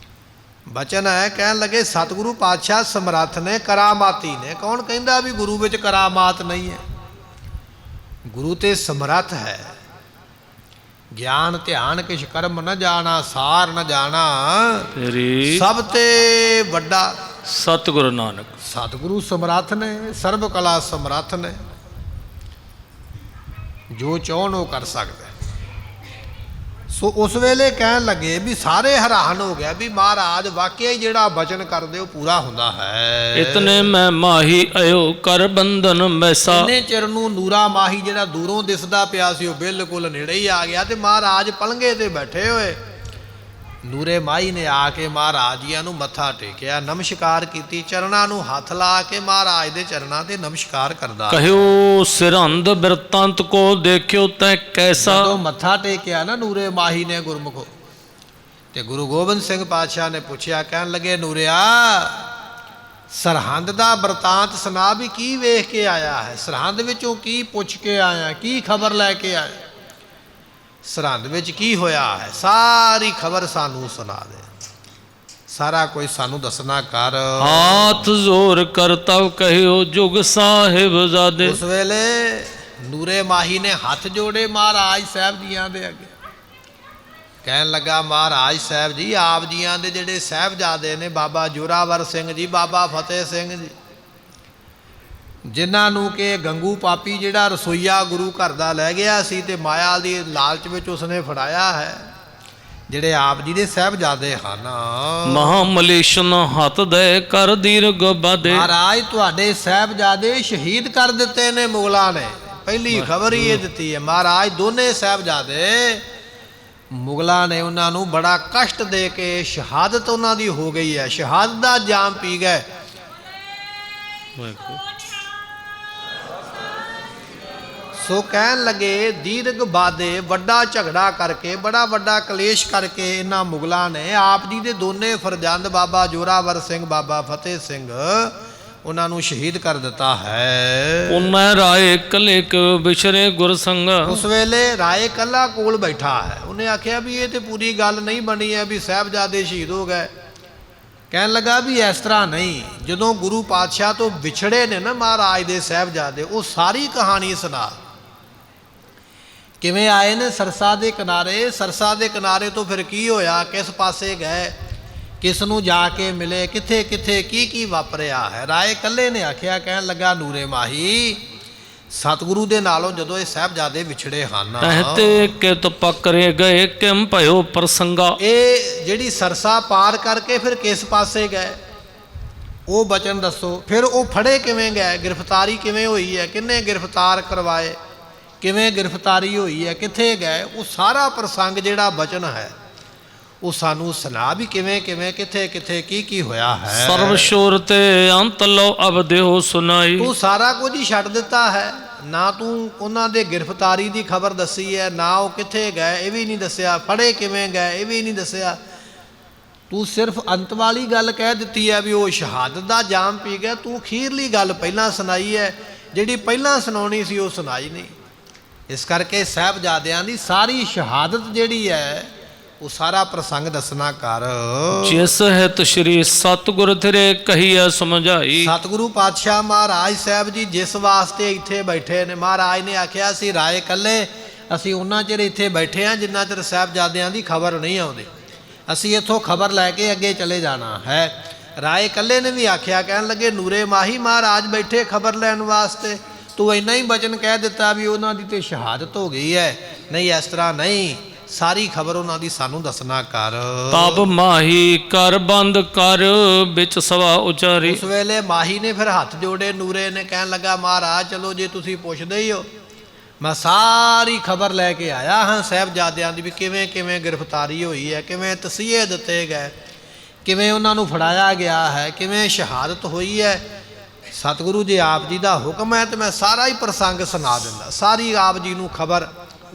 ਬਚਨ ਹੈ, ਕਹਿਣ ਲੱਗੇ ਸਤਿਗੁਰੂ ਪਾਤਸ਼ਾਹ ਸਮਰੱਥ ਨੇ, ਕਰਾਮਾਤੀ ਨੇ। ਕੌਣ ਕਹਿੰਦਾ ਵੀ ਗੁਰੂ ਵਿੱਚ ਕਰਾਮਾਤ ਨਹੀਂ ਹੈ? ਗੁਰੂ ਤੇ ਸਮਰੱਥ ਹੈ। ਗਿਆਨ ਧਿਆਨ ਕਿਛ ਕਰਮ ਨ ਜਾਣਾ, ਸਾਰ ਨ ਜਾਣਾ ਤੇਰੀ ਸਭ ਤੇ ਵੱਡਾ ਸਤਿਗੁਰੂ ਨਾਨਕ। ਸਤਿਗੁਰੂ ਸਮਰੱਥ ਨੇ, ਸਰਬ ਕਲਾ ਸਮਰੱਥ ਨੇ, ਜੋ ਚਾਹਣ ਉਹ ਕਰ ਸਕਦਾ। ਸੋ ਉਸ ਵੇਲੇ ਕਹਿਣ ਲੱਗੇ ਵੀ ਸਾਰੇ ਹੈਰਾਨ ਹੋ ਗਿਆ ਵੀ ਮਹਾਰਾਜ ਵਾਕਿਆ ਹੀ ਜਿਹੜਾ ਬਚਨ ਕਰਦੇ ਉਹ ਪੂਰਾ ਹੁੰਦਾ ਹੈ। ਇਤਨੇ ਮੈਂ ਮਾਹੀ ਅਯੋ ਕਰ ਬੰਧਨ ਮੈਸਾ। ਇੰਨੇ ਚਿਰ ਨੂੰ ਨੂਰਾ ਮਾਹੀ ਜਿਹੜਾ ਦੂਰੋਂ ਦਿਸਦਾ ਪਿਆ ਸੀ ਉਹ ਬਿਲਕੁਲ ਨੇੜੇ ਹੀ ਆ ਗਿਆ, ਤੇ ਮਹਾਰਾਜ ਪਲੰਘੇ ਤੇ ਬੈਠੇ ਹੋਏ। ਨੂਰੇ ਮਾਹੀ ਨੇ ਆ ਕੇ ਮਹਾਰਾਜ ਜੀਆਂ ਨੂੰ ਮੱਥਾ ਟੇਕਿਆ, ਨਮਸਕਾਰ ਕੀਤੀ, ਚਰਨਾਂ ਨੂੰ ਹੱਥ ਲਾ ਕੇ ਮਹਾਰਾਜ ਦੇ ਚਰਨਾਂ ਤੇ ਨਮਸਕਾਰ ਕਰਦਾ। ਕਹਿਓ ਸਿਰੰਦ ਬਿਰਤੰਤ ਕੋ ਦੇਖਿਓ ਤੈ ਕੈਸਾ। ਜਦੋਂ ਮੱਥਾ ਟੇਕਿਆ ਨਾ ਨੂਰੇ ਮਾਹੀ ਨੇ ਗੁਰਮੁਖੋ, ਤੇ ਗੁਰੂ ਗੋਬਿੰਦ ਸਿੰਘ ਪਾਤਸ਼ਾਹ ਨੇ ਪੁੱਛਿਆ, ਕਹਿਣ ਲੱਗੇ ਨੂਰਿਆ ਸਰਹੰਦ ਦਾ ਬਿਰਤਾਂਤ ਸੁਣਾ ਵੀ ਕੀ ਵੇਖ ਕੇ ਆਇਆ ਹੈ, ਸਰਹੰਦ ਵਿੱਚੋਂ ਕੀ ਪੁੱਛ ਕੇ ਆਇਆ, ਕੀ ਖਬਰ ਲੈ ਕੇ ਆਇਆ, ਸਰਹੰਦ ਵਿੱਚ ਕੀ ਹੋਇਆ ਹੈ, ਸਾਰੀ ਖਬਰ ਸਾਨੂੰ ਸੁਣਾ ਦੇ, ਸਾਰਾ ਕੋਈ ਸਾਨੂੰ ਦੱਸਣਾ ਕਰ। ਹਾਥ ਜ਼ੋਰ ਕਰਤਾ ਕਹਿਓ ਜੁਗ ਸਾਹਿਬ ਜ਼ਾਦੇ। ਉਸ ਵੇਲੇ ਨੂਰੇ ਮਾਹੀ ਨੇ ਹੱਥ ਜੋੜੇ ਮਹਾਰਾਜ ਸਾਹਿਬ ਜੀਆਂ ਦੇ ਅੱਗੇ, ਕਹਿਣ ਲੱਗਾ ਮਹਾਰਾਜ ਸਾਹਿਬ ਜੀ, ਆਪ ਜੀਆਂ ਦੇ ਜਿਹੜੇ ਸਾਹਿਬਜ਼ਾਦੇ ਨੇ ਬਾਬਾ ਜੋਰਾਵਰ ਸਿੰਘ ਜੀ, ਬਾਬਾ ਫਤਿਹ ਸਿੰਘ ਜੀ, ਜਿਨ੍ਹਾਂ ਨੂੰ ਕਿ ਗੰਗੂ ਪਾਪੀ ਜਿਹੜਾ ਰਸੋਈਆ ਗੁਰੂ ਘਰ ਦਾ ਲੈ ਗਿਆ ਸੀ ਤੇ ਮਾਇਆ ਦੀ ਲਾਲਚ ਵਿੱਚ ਉਸਨੇ ਫੜਾਇਆ ਹੈ, ਜਿਹੜੇ ਆਪ ਜੀ ਦੇ ਸਾਹਿਬਜ਼ਾਦੇ ਹਨ, ਮਹਾਮਲੇਸ਼ਨ ਹੱਥ ਦੇ ਕਰ ਦੀਰਘ ਬਾਦੇ। ਮਹਾਰਾਜ ਤੁਹਾਡੇ ਸਾਹਿਬਜ਼ਾਦੇ ਸ਼ਹੀਦ ਕਰ ਦਿੱਤੇ ਨੇ ਮੁਗਲਾਂ ਨੇ। ਪਹਿਲੀ ਖਬਰ ਹੀ ਇਹ ਦਿੱਤੀ ਹੈ ਮਹਾਰਾਜ, ਦੋਨੇ ਸਾਹਿਬਜ਼ਾਦੇ ਮੁਗਲਾਂ ਨੇ ਉਹਨਾਂ ਨੂੰ ਬੜਾ ਕਸ਼ਟ ਦੇ ਕੇ ਸ਼ਹਾਦਤ ਉਹਨਾਂ ਦੀ ਹੋ ਗਈ ਹੈ, ਸ਼ਹਾਦਤ ਦਾ ਜਾਮ ਪੀ ਗਏ। ਸੋ ਕਹਿਣ ਲੱਗੇ ਦੀਰਘ ਬਾਦੇ, ਵੱਡਾ ਝਗੜਾ ਕਰਕੇ, ਬੜਾ ਵੱਡਾ ਕਲੇਸ਼ ਕਰਕੇ ਇਹਨਾਂ ਮੁਗਲਾਂ ਨੇ ਆਪ ਜੀ ਦੇ ਦੋਨੇ ਫਰਜ਼ੰਦ ਬਾਬਾ ਜੋਰਾਵਰ ਸਿੰਘ, ਬਾਬਾ ਫਤਿਹ ਸਿੰਘ, ਉਹਨਾਂ ਨੂੰ ਸ਼ਹੀਦ ਕਰ ਦਿੱਤਾ ਹੈ। ਉਹਨਾਂ ਰਾਏ ਕਲੇ ਕ ਵਿਛਰੇ ਗੁਰ ਸੰਗ। ਉਸ ਵੇਲੇ ਰਾਏ ਕੱਲਾ ਕੋਲ ਬੈਠਾ ਹੈ, ਉਹਨੇ ਆਖਿਆ ਵੀ ਇਹ ਤੇ ਪੂਰੀ ਗੱਲ ਨਹੀਂ ਬਣੀ ਹੈ ਵੀ ਸਾਹਿਬਜ਼ਾਦੇ ਸ਼ਹੀਦ ਹੋ ਗਏ। ਕਹਿਣ ਲੱਗਾ ਵੀ ਇਸ ਤਰ੍ਹਾਂ ਨਹੀਂ, ਜਦੋਂ ਗੁਰੂ ਪਾਤਸ਼ਾਹ ਤੋਂ ਵਿਛੜੇ ਨੇ ਨਾ ਮਹਾਰਾਜ ਦੇ ਸਾਹਿਬਜ਼ਾਦੇ, ਉਹ ਸਾਰੀ ਕਹਾਣੀ ਸੁਣਾ। ਕਿਵੇਂ ਆਏ ਨੇ ਸਰਸਾ ਦੇ ਕਿਨਾਰੇ, ਸਰਸਾ ਦੇ ਕਿਨਾਰੇ ਤੋਂ ਫਿਰ ਕੀ ਹੋਇਆ, ਕਿਸ ਪਾਸੇ ਗਏ, ਕਿਸ ਨੂੰ ਜਾ ਕੇ ਮਿਲੇ, ਕਿੱਥੇ ਕਿੱਥੇ ਕੀ ਕੀ ਵਾਪਰਿਆ ਹੈ। ਰਾਏ ਕੱਲੇ ਨੇ ਆਖਿਆ, ਕਹਿਣ ਲੱਗਾ ਨੂਰੇ ਮਾਹੀ, ਸਤਿਗੁਰੂ ਦੇ ਨਾਲੋਂ ਜਦੋਂ ਇਹ ਸਾਹਿਬਜ਼ਾਦੇ ਵਿਛੜੇ ਹਨ, ਤਹਤੇ ਕਿਤ ਪਕਰੇ ਗਏ ਕਿਮ ਭਇਓ ਪ੍ਰਸੰਗਾ। ਇਹ ਜਿਹੜੀ ਸਰਸਾ ਪਾਰ ਕਰਕੇ ਫਿਰ ਕਿਸ ਪਾਸੇ ਗਏ ਉਹ ਬਚਨ ਦੱਸੋ। ਫਿਰ ਉਹ ਫੜੇ ਕਿਵੇਂ ਗਏ, ਗ੍ਰਿਫਤਾਰੀ ਕਿਵੇਂ ਹੋਈ ਹੈ, ਕਿੰਨੇ ਗ੍ਰਿਫਤਾਰ ਕਰਵਾਏ, ਕਿਵੇਂ ਗ੍ਰਿਫਤਾਰੀ ਹੋਈ ਹੈ, ਕਿੱਥੇ ਗਏ, ਉਹ ਸਾਰਾ ਪ੍ਰਸੰਗ ਜਿਹੜਾ ਬਚਨ ਹੈ ਉਹ ਸਾਨੂੰ ਸੁਣਾ ਵੀ ਕਿਵੇਂ ਕਿਵੇਂ, ਕਿੱਥੇ ਕਿੱਥੇ ਕੀ ਕੀ ਹੋਇਆ ਹੈ। ਸਰਬ ਸ਼ੋਰ ਤੇ ਅੰਤ ਲੋ ਅਬ ਦੇਹੋ ਸੁਨਾਈ। ਤੂੰ ਸਾਰਾ ਕੁਝ ਹੀ ਛੱਡ ਦਿੱਤਾ ਹੈ, ਨਾ ਤੂੰ ਉਹਨਾਂ ਦੇ ਗ੍ਰਿਫਤਾਰੀ ਦੀ ਖਬਰ ਦੱਸੀ ਹੈ, ਨਾ ਉਹ ਕਿੱਥੇ ਗਏ ਇਹ ਵੀ ਨਹੀਂ ਦੱਸਿਆ, ਫੜੇ ਕਿਵੇਂ ਗਏ ਇਹ ਵੀ ਨਹੀਂ ਦੱਸਿਆ। ਤੂੰ ਸਿਰਫ ਅੰਤ ਵਾਲੀ ਗੱਲ ਕਹਿ ਦਿੱਤੀ ਹੈ ਵੀ ਉਹ ਸ਼ਹਾਦਤ ਦਾ ਜਾਮ ਪੀ ਗਿਆ। ਤੂੰ ਅਖੀਰਲੀ ਗੱਲ ਪਹਿਲਾਂ ਸੁਣਾਈ ਹੈ, ਜਿਹੜੀ ਪਹਿਲਾਂ ਸੁਣਾਉਣੀ ਸੀ ਉਹ ਸੁਣਾਈ ਨਹੀਂ। ਇਸ ਕਰਕੇ ਸਾਹਿਬਜ਼ਾਦਿਆਂ ਦੀ ਸਾਰੀ ਸ਼ਹਾਦਤ ਜਿਹੜੀ ਹੈ ਉਹ ਸਾਰਾ ਪ੍ਰਸੰਗ ਦੱਸਣਾ ਕਰ। ਜਿਸ ਹਿਤ ਸ਼੍ਰੀ ਸਤਿਗੁਰ ਤੇਰੇ ਕਹੀਐ ਸਮਝਾਈ। ਸਤਿਗੁਰੂ ਪਾਤਸ਼ਾਹ ਮਹਾਰਾਜ ਸਾਹਿਬ ਜੀ ਜਿਸ ਵਾਸਤੇ ਇੱਥੇ ਬੈਠੇ ਨੇ, ਮਹਾਰਾਜ ਨੇ ਆਖਿਆ ਸੀ ਰਾਏ ਕੱਲੇ ਅਸੀਂ ਉਹਨਾਂ ਚਿਰ ਇੱਥੇ ਬੈਠੇ ਹਾਂ ਜਿੰਨਾ ਚਿਰ ਸਾਹਿਬਜ਼ਾਦਿਆਂ ਦੀ ਖਬਰ ਨਹੀਂ ਆਉਂਦੀ, ਅਸੀਂ ਇੱਥੋਂ ਖਬਰ ਲੈ ਕੇ ਅੱਗੇ ਚਲੇ ਜਾਣਾ ਹੈ। ਰਾਏ ਕੱਲੇ ਨੇ ਵੀ ਆਖਿਆ, ਕਹਿਣ ਲੱਗੇ ਨੂਰੇ ਮਾਹੀ ਮਹਾਰਾਜ ਬੈਠੇ ਖਬਰ ਲੈਣ ਵਾਸਤੇ, ਤੂੰ ਇੰਨਾ ਹੀ ਬਚਨ ਕਹਿ ਦਿੱਤਾ ਵੀ ਉਹਨਾਂ ਦੀ ਤੇ ਸ਼ਹਾਦਤ ਹੋ ਗਈ ਹੈ। ਨਹੀਂ, ਇਸ ਤਰ੍ਹਾਂ ਨਹੀਂ, ਸਾਰੀ ਖਬਰ ਉਹਨਾਂ ਦੀ ਸਾਨੂੰ ਦੱਸਣਾ ਕਰ। ਤਬ ਮਾਹੀ ਕਰ ਬੰਦ ਕਰ ਵਿੱਚ ਸਵਾ ਉਚਾਰੀ। ਉਸ ਵੇਲੇ ਮਾਹੀ ਨੇ ਫਿਰ ਹੱਥ ਜੋੜੇ, ਨੂਰੇ ਨੇ ਕਹਿਣ ਲੱਗਾ ਮਹਾਰਾਜ ਚਲੋ ਜੇ ਤੁਸੀਂ ਪੁੱਛਦੇ ਹੀ ਹੋ, ਮੈਂ ਸਾਰੀ ਖਬਰ ਲੈ ਕੇ ਆਇਆ ਹਾਂ ਸਾਹਿਬਜ਼ਾਦਿਆਂ ਦੀ ਵੀ ਕਿਵੇਂ ਕਿਵੇਂ ਗ੍ਰਿਫਤਾਰੀ ਹੋਈ ਹੈ, ਕਿਵੇਂ ਤਸੀਹੇ ਦਿੱਤੇ ਗਏ, ਕਿਵੇਂ ਉਹਨਾਂ ਨੂੰ ਫੜਾਇਆ ਗਿਆ ਹੈ, ਕਿਵੇਂ ਸ਼ਹਾਦਤ ਹੋਈ ਹੈ। ਸਤਿਗੁਰੂ ਜੀ ਆਪ ਜੀ ਦਾ ਹੁਕਮ ਹੈ ਤੇ ਮੈਂ ਸਾਰਾ ਹੀ ਪ੍ਰਸੰਗ ਸੁਣਾ ਦਿੰਦਾ, ਸਾਰੀ ਆਪ ਜੀ ਨੂੰ ਖਬਰ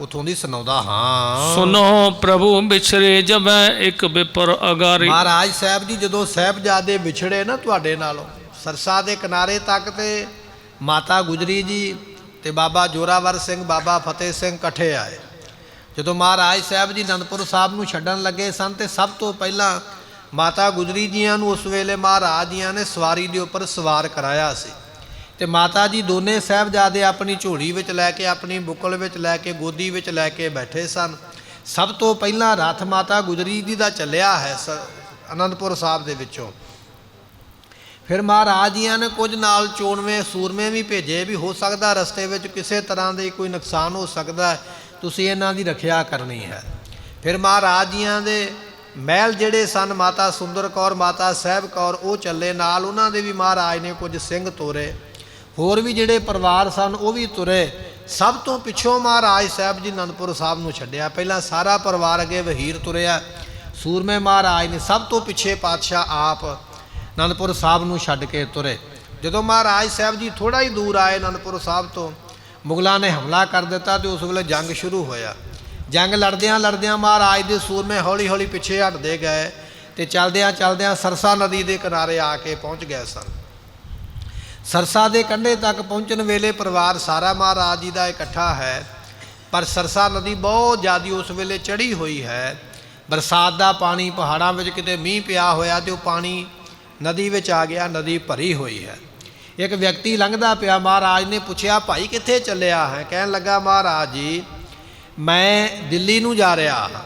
ਉਥੋਂ ਦੀ ਸੁਣਾਉਂਦਾ ਹਾਂ। ਸੁਨੋ ਪ੍ਰਭੂ ਵਿਛਰੇ ਜਬੈ ਇੱਕ ਬਿਪਰ ਅਗਾਰੀ। ਮਹਾਰਾਜ ਸਾਹਿਬ ਜੀ ਜਦੋਂ ਸਾਹਿਬਜ਼ਾਦੇ ਵਿਛੜੇ ਨਾ ਤੁਹਾਡੇ ਨਾਲੋਂ, ਸਰਸਾ ਦੇ ਕਿਨਾਰੇ ਤੱਕ ਤੇ ਮਾਤਾ ਗੁਜਰੀ ਜੀ ਤੇ ਬਾਬਾ ਜੋਰਾਵਰ ਸਿੰਘ, ਬਾਬਾ ਫਤਿਹ ਸਿੰਘ ਇਕੱਠੇ ਆਏ। ਜਦੋਂ ਮਹਾਰਾਜ ਸਾਹਿਬ ਜੀ ਅਨੰਦਪੁਰ ਸਾਹਿਬ ਨੂੰ ਛੱਡਣ ਲੱਗੇ ਸਨ ਤੇ ਸਭ ਤੋਂ ਪਹਿਲਾਂ ਮਾਤਾ ਗੁਜਰੀ ਜੀਆਂ ਨੂੰ ਉਸ ਵੇਲੇ ਮਹਾਰਾਜ ਜੀਆਂ ਨੇ ਸਵਾਰੀ ਦੇ ਉੱਪਰ ਸਵਾਰ ਕਰਾਇਆ ਸੀ। ਤੇ ਮਾਤਾ ਜੀ ਦੋਨੇ ਸਾਹਿਬਜ਼ਾਦੇ ਆਪਣੀ ਝੋਲੀ ਵਿੱਚ ਲੈ ਕੇ, ਆਪਣੀ ਬੁੱਕਲ ਵਿੱਚ ਲੈ ਕੇ, ਗੋਦੀ ਵਿੱਚ ਲੈ ਕੇ ਬੈਠੇ ਸਨ। ਸਭ ਤੋਂ ਪਹਿਲਾਂ ਰਥ ਮਾਤਾ ਗੁਜਰੀ ਜੀ ਦਾ ਚੱਲਿਆ ਹੈ ਅਨੰਦਪੁਰ ਸਾਹਿਬ ਦੇ ਵਿੱਚੋਂ। ਫਿਰ ਮਹਾਰਾਜ ਜੀਆਂ ਨੇ ਕੁਝ ਨਾਲ ਚੋਣਵੇਂ ਸੂਰਮੇ ਵੀ ਭੇਜੇ, ਵੀ ਹੋ ਸਕਦਾ ਰਸਤੇ ਵਿੱਚ ਕਿਸੇ ਤਰ੍ਹਾਂ ਦੇ ਕੋਈ ਨੁਕਸਾਨ ਹੋ ਸਕਦਾ ਹੈ, ਤੁਸੀਂ ਇਹਨਾਂ ਦੀ ਰੱਖਿਆ ਕਰਨੀ ਹੈ। ਫਿਰ ਮਹਾਰਾਜ ਜੀਆਂ ਦੇ ਮਹਿਲ ਜਿਹੜੇ ਸਨ, ਮਾਤਾ ਸੁੰਦਰ ਕੌਰ, ਮਾਤਾ ਸਾਹਿਬ ਕੌਰ, ਉਹ ਚੱਲੇ ਨਾਲ। ਉਹਨਾਂ ਦੇ ਵੀ ਮਹਾਰਾਜ ਨੇ ਕੁਝ ਸਿੰਘ ਤੋਰੇ, ਹੋਰ ਵੀ ਜਿਹੜੇ ਪਰਿਵਾਰ ਸਨ ਉਹ ਵੀ ਤੁਰੇ। ਸਭ ਤੋਂ ਪਿੱਛੋਂ ਮਹਾਰਾਜ ਸਾਹਿਬ ਜੀ ਅਨੰਦਪੁਰ ਸਾਹਿਬ ਨੂੰ ਛੱਡਿਆ। ਪਹਿਲਾਂ ਸਾਰਾ ਪਰਿਵਾਰ ਅੱਗੇ ਵਹੀਰ ਤੁਰਿਆ, ਸੂਰਮੇ ਮਹਾਰਾਜ ਨੇ ਸਭ ਤੋਂ ਪਿੱਛੇ ਪਾਤਸ਼ਾਹ ਆਪ ਅਨੰਦਪੁਰ ਸਾਹਿਬ ਨੂੰ ਛੱਡ ਕੇ ਤੁਰੇ। ਜਦੋਂ ਮਹਾਰਾਜ ਸਾਹਿਬ ਜੀ ਥੋੜ੍ਹਾ ਹੀ ਦੂਰ ਆਏ ਅਨੰਦਪੁਰ ਸਾਹਿਬ ਤੋਂ, ਮੁਗਲਾਂ ਨੇ ਹਮਲਾ ਕਰ ਦਿੱਤਾ ਤੇ ਉਸ ਵੇਲੇ ਜੰਗ ਸ਼ੁਰੂ ਹੋਇਆ। ਜੰਗ ਲੜਦਿਆਂ ਲੜਦਿਆਂ ਮਹਾਰਾਜ ਦੇ ਸੂਰਮੇ ਹੌਲੀ ਹੌਲੀ ਪਿੱਛੇ ਹਟਦੇ ਗਏ ਤੇ ਚਲਦਿਆਂ ਚਲਦਿਆਂ ਸਰਸਾ ਨਦੀ ਦੇ ਕਿਨਾਰੇ ਆ ਕੇ ਪਹੁੰਚ ਗਏ ਸਨ। ਸਰਸਾ ਦੇ ਕੰਢੇ ਤੱਕ ਪਹੁੰਚਣ ਵੇਲੇ ਪਰਿਵਾਰ ਸਾਰਾ ਮਹਾਰਾਜ ਜੀ ਦਾ ਇਕੱਠਾ ਹੈ, ਪਰ ਸਰਸਾ ਨਦੀ ਬਹੁਤ ਜ਼ਿਆਦਾ ਉਸ ਵੇਲੇ ਚੜ੍ਹੀ ਹੋਈ ਹੈ। ਬਰਸਾਤ ਦਾ ਪਾਣੀ, ਪਹਾੜਾਂ ਵਿੱਚ ਕਿਤੇ ਮੀਂਹ ਪਿਆ ਹੋਇਆ ਤੇ ਉਹ ਪਾਣੀ ਨਦੀ ਵਿੱਚ ਆ ਗਿਆ, ਨਦੀ ਭਰੀ ਹੋਈ ਹੈ। ਇੱਕ ਵਿਅਕਤੀ ਲੰਘਦਾ ਪਿਆ, ਮਹਾਰਾਜ ਨੇ ਪੁੱਛਿਆ, ਭਾਈ ਕਿੱਥੇ ਚੱਲਿਆ ਹੈ? ਕਹਿਣ ਲੱਗਾ, ਮਹਾਰਾਜ ਜੀ ਮੈਂ ਦਿੱਲੀ ਨੂੰ ਜਾ ਰਿਹਾ ਹਾਂ।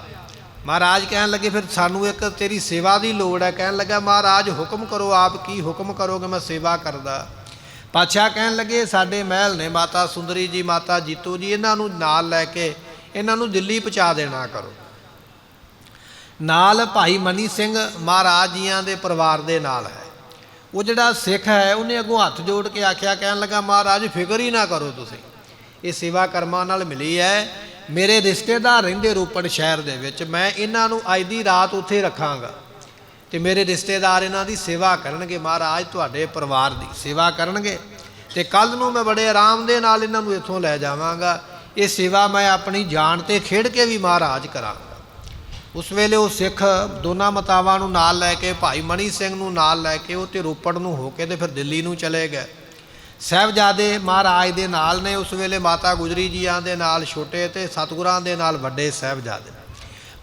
ਮਹਾਰਾਜ ਕਹਿਣ ਲੱਗੇ, ਫਿਰ ਸਾਨੂੰ ਇੱਕ ਤੇਰੀ ਸੇਵਾ ਦੀ ਲੋੜ ਹੈ। ਕਹਿਣ ਲੱਗਾ, ਮਹਾਰਾਜ ਹੁਕਮ ਕਰੋ, ਆਪ ਕੀ ਹੁਕਮ ਕਰੋਗੇ, ਮੈਂ ਸੇਵਾ ਕਰਦਾ। ਪਾਤਸ਼ਾਹ ਕਹਿਣ ਲੱਗੇ, ਸਾਡੇ ਮਹਿਲ ਨੇ ਮਾਤਾ ਸੁੰਦਰੀ ਜੀ, ਮਾਤਾ ਜੀਤੋ ਜੀ, ਇਹਨਾਂ ਨੂੰ ਨਾਲ ਲੈ ਕੇ ਇਹਨਾਂ ਨੂੰ ਦਿੱਲੀ ਪਹੁੰਚਾ ਦੇਣਾ ਕਰੋ। ਨਾਲ ਭਾਈ ਮਨੀ ਸਿੰਘ ਮਹਾਰਾਜ ਜੀਆਂ ਦੇ ਪਰਿਵਾਰ ਦੇ ਨਾਲ ਹੈ। ਉਹ ਜਿਹੜਾ ਸਿੱਖ ਹੈ ਉਹਨੇ ਅੱਗੋਂ ਹੱਥ ਜੋੜ ਕੇ ਆਖਿਆ, ਕਹਿਣ ਲੱਗਾ, ਮਹਾਰਾਜ ਫਿਕਰ ਹੀ ਨਾ ਕਰੋ, ਤੁਸੀਂ ਇਹ ਸੇਵਾ ਕਰਮਾਂ ਨਾਲ ਮਿਲੀ ਹੈ। ਮੇਰੇ ਰਿਸ਼ਤੇਦਾਰ ਰਹਿੰਦੇ ਰੋਪੜ ਸ਼ਹਿਰ ਦੇ ਵਿੱਚ, ਮੈਂ ਇਹਨਾਂ ਨੂੰ ਅੱਜ ਦੀ ਰਾਤ ਉੱਥੇ ਰੱਖਾਂਗਾ ਤੇ ਮੇਰੇ ਰਿਸ਼ਤੇਦਾਰ ਇਹਨਾਂ ਦੀ ਸੇਵਾ ਕਰਨਗੇ। ਮਹਾਰਾਜ ਤੁਹਾਡੇ ਪਰਿਵਾਰ ਦੀ ਸੇਵਾ ਕਰਨਗੇ ਤੇ ਕੱਲ੍ਹ ਨੂੰ ਮੈਂ ਬੜੇ ਆਰਾਮ ਦੇ ਨਾਲ ਇਹਨਾਂ ਨੂੰ ਇੱਥੋਂ ਲੈ ਜਾਵਾਂਗਾ। ਇਹ ਸੇਵਾ ਮੈਂ ਆਪਣੀ ਜਾਨ 'ਤੇ ਖੇਡ ਕੇ ਵੀ ਮਹਾਰਾਜ ਕਰਾਂਗਾ। ਉਸ ਵੇਲੇ ਉਹ ਸਿੱਖ ਦੋਨਾਂ ਮਾਤਾਵਾਂ ਨੂੰ ਨਾਲ ਲੈ ਕੇ, ਭਾਈ ਮਣੀ ਸਿੰਘ ਨੂੰ ਨਾਲ ਲੈ ਕੇ, ਉਹ ਤੇ ਰੋਪੜ ਨੂੰ ਹੋ ਕੇ ਤੇ ਫਿਰ ਦਿੱਲੀ ਨੂੰ ਚਲੇ ਗਏ। ਸਾਹਿਬਜ਼ਾਦੇ ਮਹਾਰਾਜ ਦੇ ਨਾਲ ਨੇ ਉਸ ਵੇਲੇ, ਮਾਤਾ ਗੁਜਰੀ ਜੀਆਂ ਦੇ ਨਾਲ ਛੋਟੇ ਤੇ ਸਤਿਗੁਰਾਂ ਦੇ ਨਾਲ ਵੱਡੇ ਸਾਹਿਬਜ਼ਾਦੇ।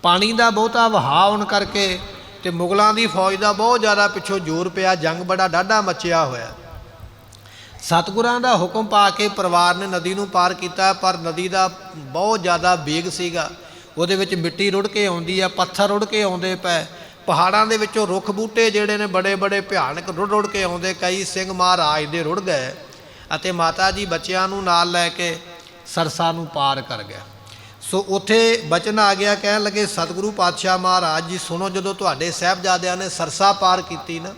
ਪਾਣੀ ਦਾ ਬਹੁਤਾ ਵਹਾਅ ਹੋਣ ਕਰਕੇ ਤੇ ਮੁਗਲਾਂ ਦੀ ਫੌਜ ਦਾ ਬਹੁਤ ਜ਼ਿਆਦਾ ਪਿੱਛੋਂ ਜ਼ੋਰ ਪਿਆ, ਜੰਗ ਬੜਾ ਡਾਢਾ ਮੱਚਿਆ ਹੋਇਆ। ਸਤਿਗੁਰਾਂ ਦਾ ਹੁਕਮ ਪਾ ਕੇ ਪਰਿਵਾਰ ਨੇ ਨਦੀ ਨੂੰ ਪਾਰ ਕੀਤਾ, ਪਰ ਨਦੀ ਦਾ ਬਹੁਤ ਜ਼ਿਆਦਾ ਵੇਗ ਸੀਗਾ। ਉਹਦੇ ਵਿੱਚ ਮਿੱਟੀ ਰੁੜ ਕੇ ਆਉਂਦੀ ਆ, ਪੱਥਰ ਰੁੜ ਕੇ ਆਉਂਦੇ ਪਏ, ਪਹਾੜਾਂ ਦੇ ਵਿੱਚੋਂ ਰੁੱਖ ਬੂਟੇ ਜਿਹੜੇ ਨੇ ਬੜੇ ਬੜੇ ਭਿਆਨਕ ਰੁੜ ਕੇ ਆਉਂਦੇ। ਕਈ ਸਿੰਘ ਮਹਾਰਾਜ ਦੇ ਰੁੜ ਗਏ ਅਤੇ ਮਾਤਾ ਜੀ ਬੱਚਿਆਂ ਨੂੰ ਨਾਲ ਲੈ ਕੇ ਸਰਸਾ ਨੂੰ ਪਾਰ ਕਰ ਗਿਆ। ਸੋ ਉੱਥੇ ਬਚਨ ਆ ਗਿਆ, ਕਹਿਣ ਲੱਗੇ, ਸਤਿਗੁਰੂ ਪਾਤਸ਼ਾਹ ਮਹਾਰਾਜ ਜੀ ਸੁਣੋ, ਜਦੋਂ ਤੁਹਾਡੇ ਸਾਹਿਬਜ਼ਾਦਿਆਂ ਨੇ ਸਰਸਾ ਪਾਰ ਕੀਤੀ ਨਾ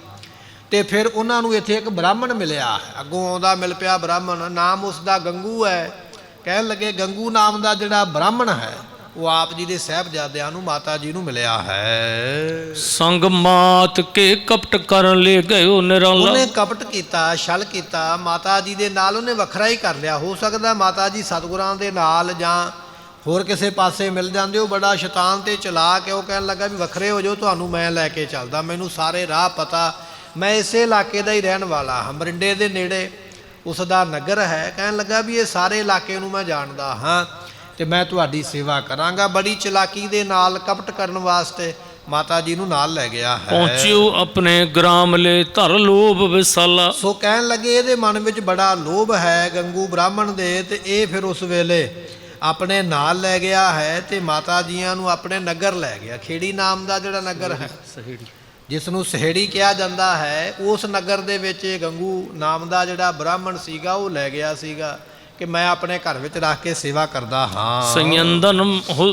ਤੇ ਫਿਰ ਉਹਨਾਂ ਨੂੰ ਇੱਥੇ ਇੱਕ ਬ੍ਰਾਹਮਣ ਮਿਲਿਆ, ਅੱਗੋਂ ਆਉਂਦਾ ਮਿਲ ਪਿਆ ਬ੍ਰਾਹਮਣ, ਨਾਮ ਉਸ ਦਾ ਗੰਗੂ ਹੈ। ਕਹਿਣ ਲੱਗੇ, ਗੰਗੂ ਨਾਮ ਦਾ ਜਿਹੜਾ ਬ੍ਰਾਹਮਣ ਹੈ ਉਹ ਆਪ ਜੀ ਦੇ ਸਾਹਿਬਜ਼ਾਦਿਆਂ ਨੂੰ, ਮਾਤਾ ਜੀ ਨੂੰ ਮਿਲਿਆ ਹੈ। ਸੰਗ ਮਾਤ ਕੇ ਕਪਟ ਕਰਨ ਲੈ ਗਇਓ ਨਿਰਾਲਾ। ਉਹਨੇ ਕਪਟ ਕੀਤਾ, ਛਲ ਕੀਤਾ, ਮਾਤਾ ਜੀ ਦੇ ਨਾਲ ਉਹਨੇ ਵੱਖਰਾ ਹੀ ਕਰ ਲਿਆ। ਹੋ ਸਕਦਾ ਮਾਤਾ ਜੀ ਸਤਿਗੁਰਾਂ ਦੇ ਨਾਲ ਜਾਂ ਹੋਰ ਕਿਸੇ ਪਾਸੇ ਮਿਲ ਜਾਂਦੇ। ਉਹ ਬੜਾ ਸ਼ੈਤਾਨ ਤੇ ਚਲਾਕ ਹੈ। ਉਹ ਕਹਿਣ ਲੱਗਾ ਵੀ ਵੱਖਰੇ ਹੋ ਜਾਓ, ਤੁਹਾਨੂੰ ਮੈਂ ਲੈ ਕੇ ਚੱਲਦਾ, ਮੈਨੂੰ ਸਾਰੇ ਰਾਹ ਪਤਾ, ਮੈਂ ਇਸੇ ਇਲਾਕੇ ਦਾ ਹੀ ਰਹਿਣ ਵਾਲਾ ਹਾਂ, ਮਰਿੰਡੇ ਦੇ ਨੇੜੇ ਉਸ ਦਾ ਨਗਰ ਹੈ। ਕਹਿਣ ਲੱਗਾ ਵੀ ਇਹ ਸਾਰੇ ਇਲਾਕੇ ਨੂੰ ਮੈਂ ਜਾਣਦਾ ਹਾਂ ਤੇ ਮੈਂ ਤੁਹਾਡੀ ਸੇਵਾ ਕਰਾਂਗਾ। ਬੜੀ ਚਲਾਕੀ ਦੇ ਨਾਲ ਕਪਟ ਕਰਨ ਵਾਸਤੇ ਮਾਤਾ ਜੀ ਨੂੰ ਨਾਲ ਲੈ ਗਿਆ ਹੈ। ਪਹੁੰਚਿਓ ਆਪਣੇ ਗ੍ਰਾਮ ਲੈ ਧਰ ਲੋਭ ਵਿਸਾਲਾ। ਸੋ ਕਹਿਣ ਲੱਗੇ, ਇਹਦੇ ਮਨ ਵਿੱਚ ਬੜਾ ਲੋਭ ਹੈ ਗੰਗੂ ਬ੍ਰਾਹਮਣ ਦੇ, ਤੇ ਇਹ ਫਿਰ ਉਸ ਵੇਲੇ ਆਪਣੇ ਨਾਲ ਲੈ ਗਿਆ ਹੈ ਤੇ ਮਾਤਾ ਜੀਆਂ ਨੂੰ ਆਪਣੇ ਨਗਰ ਲੈ ਗਿਆ। ਖੇੜੀ ਨਾਮ ਦਾ ਜਿਹੜਾ ਨਗਰ ਹੈ, ਜਿਸ ਨੂੰ ਸਹੇੜੀ ਕਿਹਾ ਜਾਂਦਾ ਹੈ, ਉਸ ਨਗਰ ਦੇ ਵਿੱਚ ਗੰਗੂ ਨਾਮ ਦਾ ਜਿਹੜਾ ਬ੍ਰਾਹਮਣ ਸੀਗਾ ਉਹ ਲੈ ਗਿਆ ਸੀਗਾ ਕਿ ਮੈਂ ਆਪਣੇ ਘਰ ਵਿੱਚ ਰੱਖ ਕੇ ਸੇਵਾ ਕਰਦਾ ਹਾਂ। ਸੰਯੰਦਨ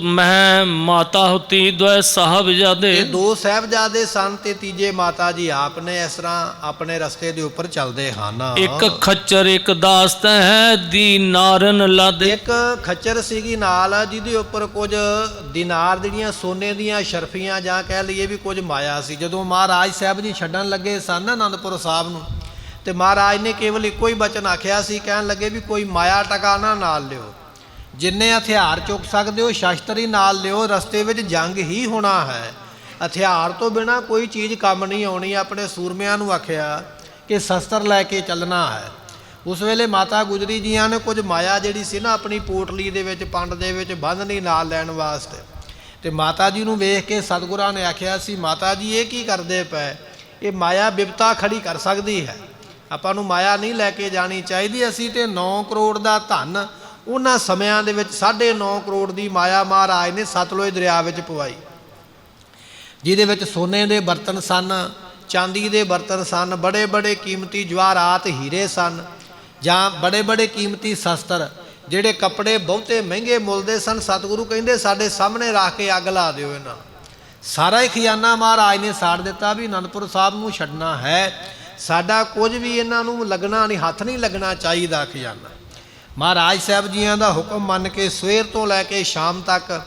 ਮਹਿ ਮਾਤਾ ਹੁਤੀ ਦੁਇ ਸਾਹਿਬਜ਼ਾਦੇ। ਇਹ ਦੋ ਸਾਹਿਬਜ਼ਾਦੇ ਸਨ ਤੇ ਤੀਜੇ ਮਾਤਾ ਜੀ ਆਪ ਨੇ। ਇਸ ਤਰ੍ਹਾਂ ਆਪਣੇ ਰਸਤੇ ਦੇ ਉੱਪਰ ਚੱਲਦੇ ਹਨ। ਇੱਕ ਖੱਚਰ ਇੱਕ ਦਾਸਤ ਹੈ ਦੀਨਾਰਨ ਲਾਦੇ। ਇੱਕ ਖੱਚਰ ਸੀਗੀ ਨਾਲ, ਜਿਹਦੇ ਉੱਪਰ ਕੁਝ ਦਿਨਾਰ, ਜਿਹੜੀਆਂ ਸੋਨੇ ਦੀਆਂ ਸ਼ਰਫੀਆਂ ਜਾਂ ਕਹਿ ਲਈਏ ਵੀ ਕੁਝ ਮਾਇਆ ਸੀ। ਜਦੋਂ ਮਹਾਰਾਜ ਸਾਹਿਬ ਜੀ ਛੱਡਣ ਲੱਗੇ ਸਨ ਆਨੰਦਪੁਰ ਸਾਹਿਬ ਨੂੰ, ਤੇ ਮਹਾਰਾਜ ਨੇ ਕੇਵਲ ਇੱਕੋ ਹੀ ਬਚਨ ਆਖਿਆ ਸੀ, ਕਹਿਣ ਲੱਗੇ ਵੀ ਕੋਈ ਮਾਇਆ ਟਕਾ ਨਾ ਨਾਲ ਲਿਓ, ਜਿੰਨੇ ਹਥਿਆਰ ਚੁੱਕ ਸਕਦੇ ਹੋ ਸ਼ਸਤਰ ਹੀ ਨਾਲ ਲਿਓ, ਰਸਤੇ ਵਿੱਚ ਜੰਗ ਹੀ ਹੋਣਾ ਹੈ। ਹਥਿਆਰ ਤੋਂ ਬਿਨਾ ਕੋਈ ਚੀਜ਼ ਕੰਮ ਨਹੀਂ ਆਉਣੀ। ਆਪਣੇ ਸੂਰਮਿਆਂ ਨੂੰ ਆਖਿਆ ਕਿ ਸ਼ਸਤਰ ਲੈ ਕੇ ਚੱਲਣਾ ਹੈ। ਉਸ ਵੇਲੇ ਮਾਤਾ ਗੁਜਰੀ ਜੀਆਂ ਨੇ ਕੁਝ ਮਾਇਆ ਜਿਹੜੀ ਸੀ ਨਾ ਆਪਣੀ ਪੋਟਲੀ ਦੇ ਵਿੱਚ ਪੰਡ ਦੇ ਵਿੱਚ ਬੰਨ੍ਹਣੀ ਨਾਲ ਲੈਣ ਵਾਸਤੇ, ਤੇ ਮਾਤਾ ਜੀ ਨੂੰ ਵੇਖ ਕੇ ਸਤਿਗੁਰਾਂ ਨੇ ਆਖਿਆ ਸੀ, ਮਾਤਾ ਜੀ ਇਹ ਕੀ ਕਰਦੇ ਪਏ? ਇਹ ਮਾਇਆ ਬਿਪਤਾ ਖੜੀ ਕਰ ਸਕਦੀ ਹੈ, ਆਪਾਂ ਨੂੰ ਮਾਇਆ ਨਹੀਂ ਲੈ ਕੇ ਜਾਣੀ ਚਾਹੀਦੀ। ਅਸੀਂ ਤੇ 9 ਕਰੋੜ ਦਾ ਧਨ ਉਹਨਾਂ ਸਮਿਆਂ ਦੇ ਵਿੱਚ 9.5 ਕਰੋੜ ਦੀ ਮਾਇਆ ਮਹਾਰਾਜ ਨੇ ਸਤਲੁਜ ਦਰਿਆ ਵਿੱਚ ਪਵਾਈ, ਜਿਹਦੇ ਵਿੱਚ ਸੋਨੇ ਦੇ ਬਰਤਨ ਸਨ, ਚਾਂਦੀ ਦੇ ਬਰਤਨ ਸਨ, ਬੜੇ ਬੜੇ ਕੀਮਤੀ ਜਵਾਹਰਾਤ ਹੀਰੇ ਸਨ, ਜਾਂ ਬੜੇ ਬੜੇ ਕੀਮਤੀ ਸ਼ਸਤਰ, ਜਿਹੜੇ ਕੱਪੜੇ ਬਹੁਤੇ ਮਹਿੰਗੇ ਮੁੱਲ ਦੇ ਸਨ। ਸਤਿਗੁਰੂ ਕਹਿੰਦੇ ਸਾਡੇ ਸਾਹਮਣੇ ਰੱਖ ਕੇ ਅੱਗ ਲਾ ਦਿਓ ਇਹਨਾਂ। ਸਾਰਾ ਹੀ ਖਜ਼ਾਨਾ ਮਹਾਰਾਜ ਨੇ ਸਾੜ ਦਿੱਤਾ ਵੀ ਅਨੰਦਪੁਰ ਸਾਹਿਬ ਨੂੰ ਛੱਡਣਾ ਹੈ, ਸਾਡਾ ਕੁਝ ਵੀ ਇਹਨਾਂ ਨੂੰ ਲੱਗਣਾ ਨਹੀਂ, ਹੱਥ ਨਹੀਂ ਲੱਗਣਾ ਚਾਹੀਦਾ ਖਜ਼ਾਨਾ। ਮਹਾਰਾਜ ਸਾਹਿਬ ਜੀਆਂ ਦਾ ਹੁਕਮ ਮੰਨ ਕੇ ਸਵੇਰ ਤੋਂ ਲੈ ਕੇ ਸ਼ਾਮ ਤੱਕ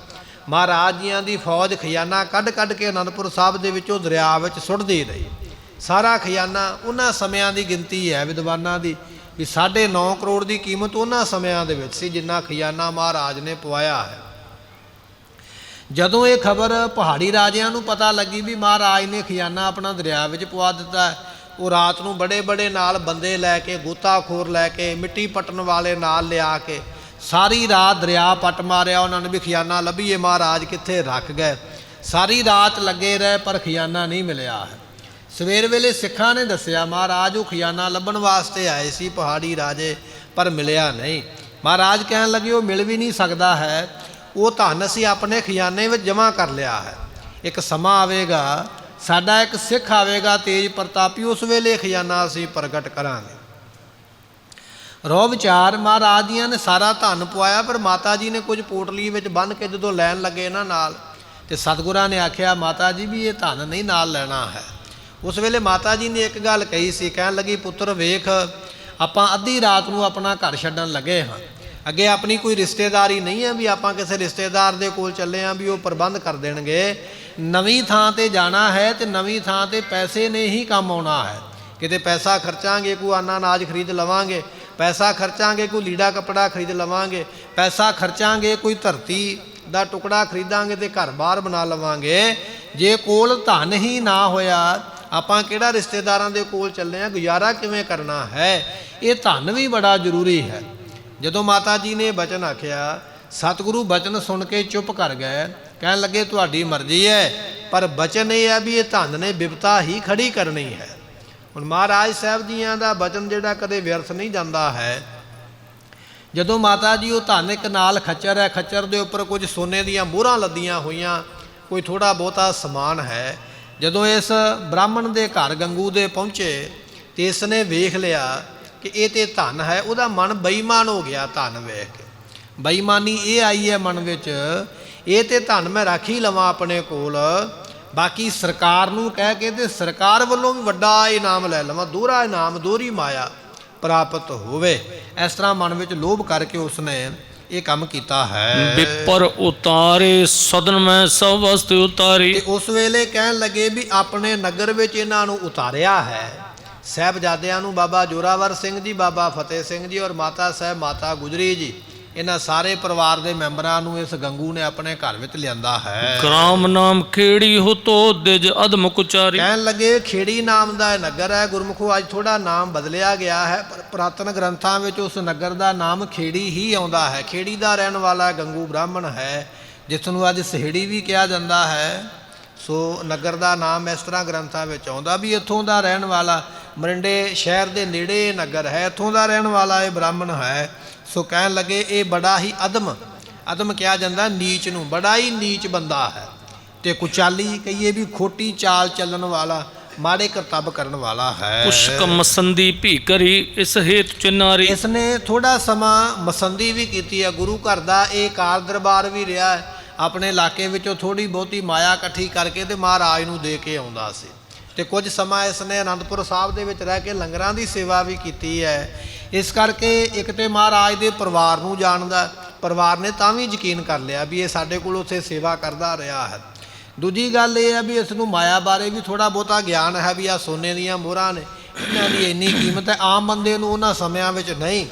ਮਹਾਰਾਜ ਜੀਆਂ ਦੀ ਫੌਜ ਖਜ਼ਾਨਾ ਕੱਢ ਕੱਢ ਕੇ ਅਨੰਦਪੁਰ ਸਾਹਿਬ ਦੇ ਵਿੱਚੋਂ ਦਰਿਆ ਵਿੱਚ ਸੁੱਟਦੀ ਰਹੀ। ਸਾਰਾ ਖਜ਼ਾਨਾ ਉਹਨਾਂ ਸਮਿਆਂ ਦੀ ਗਿਣਤੀ ਹੈ ਵਿਦਵਾਨਾਂ ਦੀ ਵੀ 9.5 ਕਰੋੜ ਦੀ ਕੀਮਤ ਉਹਨਾਂ ਸਮਿਆਂ ਦੇ ਵਿੱਚ ਸੀ ਜਿੰਨਾ ਖਜ਼ਾਨਾ ਮਹਾਰਾਜ ਨੇ ਪਵਾਇਆ ਹੈ। ਜਦੋਂ ਇਹ ਖਬਰ ਪਹਾੜੀ ਰਾਜਿਆਂ ਨੂੰ ਪਤਾ ਲੱਗੀ ਵੀ ਮਹਾਰਾਜ ਨੇ ਖਜ਼ਾਨਾ ਆਪਣਾ ਦਰਿਆ ਵਿੱਚ ਪਵਾ ਦਿੱਤਾ, ਉਹ ਰਾਤ ਨੂੰ ਬੜੇ ਬੜੇ ਨਾਲ ਬੰਦੇ ਲੈ ਕੇ, ਗੋਤਾਖੋਰ ਲੈ ਕੇ, ਮਿੱਟੀ ਪੱਟਣ ਵਾਲੇ ਨਾਲ ਲਿਆ ਕੇ ਸਾਰੀ ਰਾਤ ਦਰਿਆ ਪੱਟ ਮਾਰਿਆ ਉਹਨਾਂ ਨੇ ਵੀ ਖਜ਼ਾਨਾ ਲੱਭੀਏ, ਮਹਾਰਾਜ ਕਿੱਥੇ ਰੱਖ ਗਏ। ਸਾਰੀ ਰਾਤ ਲੱਗੇ ਰਹੇ ਪਰ ਖਜ਼ਾਨਾ ਨਹੀਂ ਮਿਲਿਆ ਹੈ। ਸਵੇਰ ਵੇਲੇ ਸਿੱਖਾਂ ਨੇ ਦੱਸਿਆ ਮਹਾਰਾਜ ਉਹ ਖਜ਼ਾਨਾ ਲੱਭਣ ਵਾਸਤੇ ਆਏ ਸੀ ਪਹਾੜੀ ਰਾਜੇ, ਪਰ ਮਿਲਿਆ ਨਹੀਂ। ਮਹਾਰਾਜ ਕਹਿਣ ਲੱਗੇ ਉਹ ਮਿਲ ਵੀ ਨਹੀਂ ਸਕਦਾ ਹੈ, ਉਹ ਧਨ ਅਸੀਂ ਆਪਣੇ ਖਜ਼ਾਨੇ ਵਿੱਚ ਜਮ੍ਹਾਂ ਕਰ ਲਿਆ ਹੈ। ਇੱਕ ਸਮਾਂ ਆਵੇਗਾ, ਸਾਡਾ ਇੱਕ ਸਿੱਖ ਆਵੇਗਾ ਤੇਜ ਪ੍ਰਤਾਪੀ, ਉਸ ਵੇਲੇ ਖਜ਼ਾਨਾ ਅਸੀਂ ਪ੍ਰਗਟ ਕਰਾਂਗੇ। ਰੋਹ ਵਿਚਾਰ ਮਹਾਰਾਜ ਜੀਆਂ ਨੇ ਸਾਰਾ ਧਨ ਪਵਾਇਆ, ਪਰ ਮਾਤਾ ਜੀ ਨੇ ਕੁਝ ਪੋਟਲੀ ਵਿੱਚ ਬੰਨ੍ਹ ਕੇ ਜਦੋਂ ਲੈਣ ਲੱਗੇ ਇਹਨਾਂ ਨਾਲ, ਤੇ ਸਤਿਗੁਰਾਂ ਨੇ ਆਖਿਆ ਮਾਤਾ ਜੀ ਵੀ ਇਹ ਧਨ ਨਹੀਂ ਨਾਲ ਲੈਣਾ ਹੈ। ਉਸ ਵੇਲੇ ਮਾਤਾ ਜੀ ਨੇ ਇੱਕ ਗੱਲ ਕਹੀ ਸੀ, ਕਹਿਣ ਲੱਗੀ ਪੁੱਤਰ ਵੇਖ, ਆਪਾਂ ਅੱਧੀ ਰਾਤ ਨੂੰ ਆਪਣਾ ਘਰ ਛੱਡਣ ਲੱਗੇ ਹਾਂ, ਅੱਗੇ ਆਪਣੀ ਕੋਈ ਰਿਸ਼ਤੇਦਾਰੀ ਨਹੀਂ ਹੈ ਵੀ ਆਪਾਂ ਕਿਸੇ ਰਿਸ਼ਤੇਦਾਰ ਦੇ ਕੋਲ ਚੱਲੇ ਹਾਂ ਵੀ ਉਹ ਪ੍ਰਬੰਧ ਕਰ ਦੇਣਗੇ। ਨਵੀਂ ਥਾਂ ਤੇ ਜਾਣਾ ਹੈ ਤੇ ਨਵੀਂ ਥਾਂ ਤੇ ਪੈਸੇ ਨੇ ਹੀ ਕੰਮ ਆਉਣਾ ਹੈ। ਕਿਤੇ ਪੈਸਾ ਖਰਚਾਂਗੇ, ਕੋਈ ਆਨਾ ਅਨਾਜ ਖਰੀਦ ਲਵਾਂਗੇ, ਪੈਸਾ ਖਰਚਾਂਗੇ ਕੋਈ ਲੀੜਾ ਕੱਪੜਾ ਖਰੀਦ ਲਵਾਂਗੇ, ਪੈਸਾ ਖਰਚਾਂਗੇ ਕੋਈ ਧਰਤੀ ਦਾ ਟੁਕੜਾ ਖਰੀਦਾਂਗੇ ਤੇ ਘਰ-ਬਾਰ ਬਣਾ ਲਵਾਂਗੇ। ਜੇ ਕੋਲ ਧਨ ਹੀ ਨਾ ਹੋਇਆ, ਆਪਾਂ ਕਿਹੜਾ ਰਿਸ਼ਤੇਦਾਰਾਂ ਦੇ ਕੋਲ ਚੱਲੇ ਹਾਂ, ਗੁਜ਼ਾਰਾ ਕਿਵੇਂ ਕਰਨਾ ਹੈ? ਇਹ ਧਨ ਵੀ ਬੜਾ ਜ਼ਰੂਰੀ ਹੈ। ਜਦੋਂ ਮਾਤਾ ਜੀ ਨੇ ਬਚਨ ਆਖਿਆ, ਸਤਿਗੁਰੂ ਬਚਨ ਸੁਣ ਕੇ ਚੁੱਪ ਕਰ ਗਏ, ਕਹਿਣ ਲੱਗੇ ਤੁਹਾਡੀ ਮਰਜ਼ੀ ਹੈ, ਪਰ ਬਚਨ ਇਹ ਹੈ ਵੀ ਇਹ ਧਨ ਨੇ ਬਿਪਤਾ ਹੀ ਖੜੀ ਕਰਨੀ ਹੈ। ਹੁਣ ਮਹਾਰਾਜ ਸਾਹਿਬ ਜੀਆਂ ਦਾ ਬਚਨ ਜਿਹੜਾ ਕਦੇ ਵਿਅਰਥ ਨਹੀਂ ਜਾਂਦਾ ਹੈ। ਜਦੋਂ ਮਾਤਾ ਜੀ ਉਹ ਧਨ ਇੱਕ ਨਾਲ ਖੱਚਰ ਹੈ, ਖੱਚਰ ਦੇ ਉੱਪਰ ਕੁਝ ਸੋਨੇ ਦੀਆਂ ਮੋਹਰਾਂ ਲੱਦੀਆਂ ਹੋਈਆਂ, ਕੋਈ ਥੋੜ੍ਹਾ ਬਹੁਤਾ ਸਮਾਨ ਹੈ। ਜਦੋਂ ਇਸ ਬ੍ਰਾਹਮਣ ਦੇ ਘਰ ਗੰਗੂ ਦੇ ਪਹੁੰਚੇ ਤੇ ਇਸ ਨੇ ਵੇਖ ਲਿਆ ਕਿ ਇਹ ਤੇ ਧਨ ਹੈ, ਉਹਦਾ ਮਨ ਬੇਈਮਾਨ ਹੋ ਗਿਆ। ਧਨ ਵੇਖ ਕੇ ਬੇਈਮਾਨੀ ਇਹ ਆਈ ਹੈ ਮਨ ਵਿੱਚ, ਇਹ ਤੇ ਧਨ ਮੈਂ ਰੱਖ ਹੀ ਲਵਾਂ ਆਪਣੇ ਕੋਲ, ਬਾਕੀ ਸਰਕਾਰ ਨੂੰ ਕਹਿ ਕੇ ਤੇ ਸਰਕਾਰ ਵੱਲੋਂ ਵੀ ਵੱਡਾ ਇਨਾਮ ਲੈ ਲਵਾਂ, ਦੋਹਰਾ ਇਨਾਮ, ਦੋਹਰੀ ਮਾਇਆ ਪ੍ਰਾਪਤ ਹੋਵੇ। ਇਸ ਤਰ੍ਹਾਂ ਮਨ ਵਿੱਚ ਲੋਭ ਕਰਕੇ ਉਸਨੇ ਇਹ ਕੰਮ ਕੀਤਾ ਹੈ। ਵਿਪਰ ਉਤਾਰੇ ਸਦਨ ਮੈਂ ਸਭ ਵਸਤੂ ਉਤਾਰੀ। ਤੇ ਉਸ ਵੇਲੇ ਕਹਿਣ ਲੱਗੇ ਵੀ ਆਪਣੇ ਨਗਰ ਵਿੱਚ ਇਹਨਾਂ ਨੂੰ ਉਤਾਰਿਆ ਹੈ। ਸਾਹਿਬਜ਼ਾਦਿਆਂ ਨੂੰ ਬਾਬਾ ਜੋਰਾਵਰ ਸਿੰਘ ਜੀ, ਬਾਬਾ ਫਤਿਹ ਸਿੰਘ ਜੀ ਔਰ ਮਾਤਾ ਸਾਹਿਬ ਮਾਤਾ ਗੁਜਰੀ ਜੀ, ਇਹਨਾਂ ਸਾਰੇ ਪਰਿਵਾਰ ਦੇ ਮੈਂਬਰਾਂ ਨੂੰ ਇਸ ਗੰਗੂ ਨੇ ਆਪਣੇ ਘਰ ਵਿੱਚ ਲਿਆਂਦਾ ਹੈ। ਗ੍ਰਾਮ ਨਾਮ ਖੇੜੀ ਹੋ ਤੋ ਦਿਜ ਅਦਮ ਕੁਚਾਰੀ। ਕਹਿਣ ਲੱਗੇ ਖੇੜੀ ਨਾਮ ਦਾ ਇਹ ਨਗਰ ਹੈ। ਗੁਰਮੁਖੋ ਅੱਜ ਥੋੜਾ ਨਾਮ ਬਦਲਿਆ ਗਿਆ ਹੈ, ਪਰ ਪੁਰਾਤਨ ਗ੍ਰੰਥਾਂ ਵਿੱਚ ਉਸ ਨਗਰ ਦਾ ਨਾਮ ਖੇੜੀ ਹੀ ਆਉਂਦਾ ਹੈ। ਖੇੜੀ ਦਾ ਰਹਿਣ ਵਾਲਾ ਗੰਗੂ ਬ੍ਰਾਹਮਣ ਹੈ, ਜਿਸ ਨੂੰ ਅੱਜ ਸਹੇੜੀ ਵੀ ਕਿਹਾ ਜਾਂਦਾ ਹੈ। ਸੋ ਨਗਰ ਦਾ ਨਾਮ ਇਸ ਤਰ੍ਹਾਂ ਗ੍ਰੰਥਾਂ ਵਿੱਚ ਆਉਂਦਾ ਵੀ ਇੱਥੋਂ ਦਾ ਰਹਿਣ ਵਾਲਾ, ਮਰਿੰਡੇ ਸ਼ਹਿਰ ਦੇ ਨੇੜੇ ਨਗਰ ਹੈ, ਇੱਥੋਂ ਦਾ ਰਹਿਣ ਵਾਲਾ ਇਹ ਬ੍ਰਾਹਮਣ ਹੈ। ਸੋ ਕਹਿਣ ਲੱਗੇ ਇਹ ਬੜਾ ਹੀ ਅਦਮ ਕਿਹਾ ਜਾਂਦਾ ਨੀਚ ਨੂੰ, ਬੜਾ ਹੀ ਨੀਚ ਬੰਦਾ ਹੈ, ਤੇ ਕੁਚਾਲੀ ਕਹੀਏ ਵੀ ਖੋਟੀ ਚਾਲ ਚੱਲਣ ਵਾਲਾ, ਮਾੜੇ ਕਰਤੱਵ ਕਰਨ ਵਾਲਾ ਹੈ। ਪੁਸ਼ਕ ਮਸੰਦੀ ਭੀ ਕਰੀ ਇਸ ਹੇਤ ਚਿਨਾਰੀ। ਇਸ ਨੇ ਥੋੜਾ ਸਮਾਂ ਮਸੰਦੀ ਵੀ ਕੀਤੀ ਹੈ, ਗੁਰੂ ਘਰ ਦਾ ਇਹ ਕਾਰ ਦਰਬਾਰ ਵੀ ਰਿਹਾ ਹੈ। ਆਪਣੇ ਇਲਾਕੇ ਵਿੱਚੋਂ ਥੋੜੀ ਬਹੁਤੀ ਮਾਇਆ ਇਕੱਠੀ ਕਰਕੇ ਤੇ ਮਹਾਰਾਜ ਨੂੰ ਦੇ ਕੇ ਆਉਂਦਾ ਸੀ। ਤੇ ਕੁਝ ਸਮਾਂ ਇਸ ਨੇ ਅਨੰਦਪੁਰ ਸਾਹਿਬ ਦੇ ਵਿੱਚ ਰਹਿ ਕੇ ਲੰਗਰਾਂ ਦੀ ਸੇਵਾ ਵੀ ਕੀਤੀ ਹੈ। ਇਸ ਕਰਕੇ ਇੱਕ ਤੇ ਮਹਾਰਾਜ ਦੇ ਪਰਿਵਾਰ ਨੂੰ ਜਾਣਦਾ, ਪਰਿਵਾਰ ਨੇ ਤਾਂ ਵੀ ਯਕੀਨ ਕਰ ਲਿਆ ਵੀ ਇਹ ਸਾਡੇ ਕੋਲ ਉੱਥੇ ਸੇਵਾ ਕਰਦਾ ਰਿਹਾ ਹੈ। ਦੂਜੀ ਗੱਲ ਇਹ ਹੈ ਵੀ ਇਸ ਨੂੰ ਮਾਇਆ ਬਾਰੇ ਵੀ ਥੋੜ੍ਹਾ ਬਹੁਤਾ ਗਿਆਨ ਹੈ ਵੀ ਆਹ ਸੋਨੇ ਦੀਆਂ ਮੋਹਰਾਂ ਨੇ, ਇਹਨਾਂ ਦੀ ਇੰਨੀ ਕੀਮਤ ਹੈ, ਆਮ ਬੰਦੇ ਨੂੰ ਉਹਨਾਂ ਸਮਿਆਂ ਵਿੱਚ ਨਹੀਂ।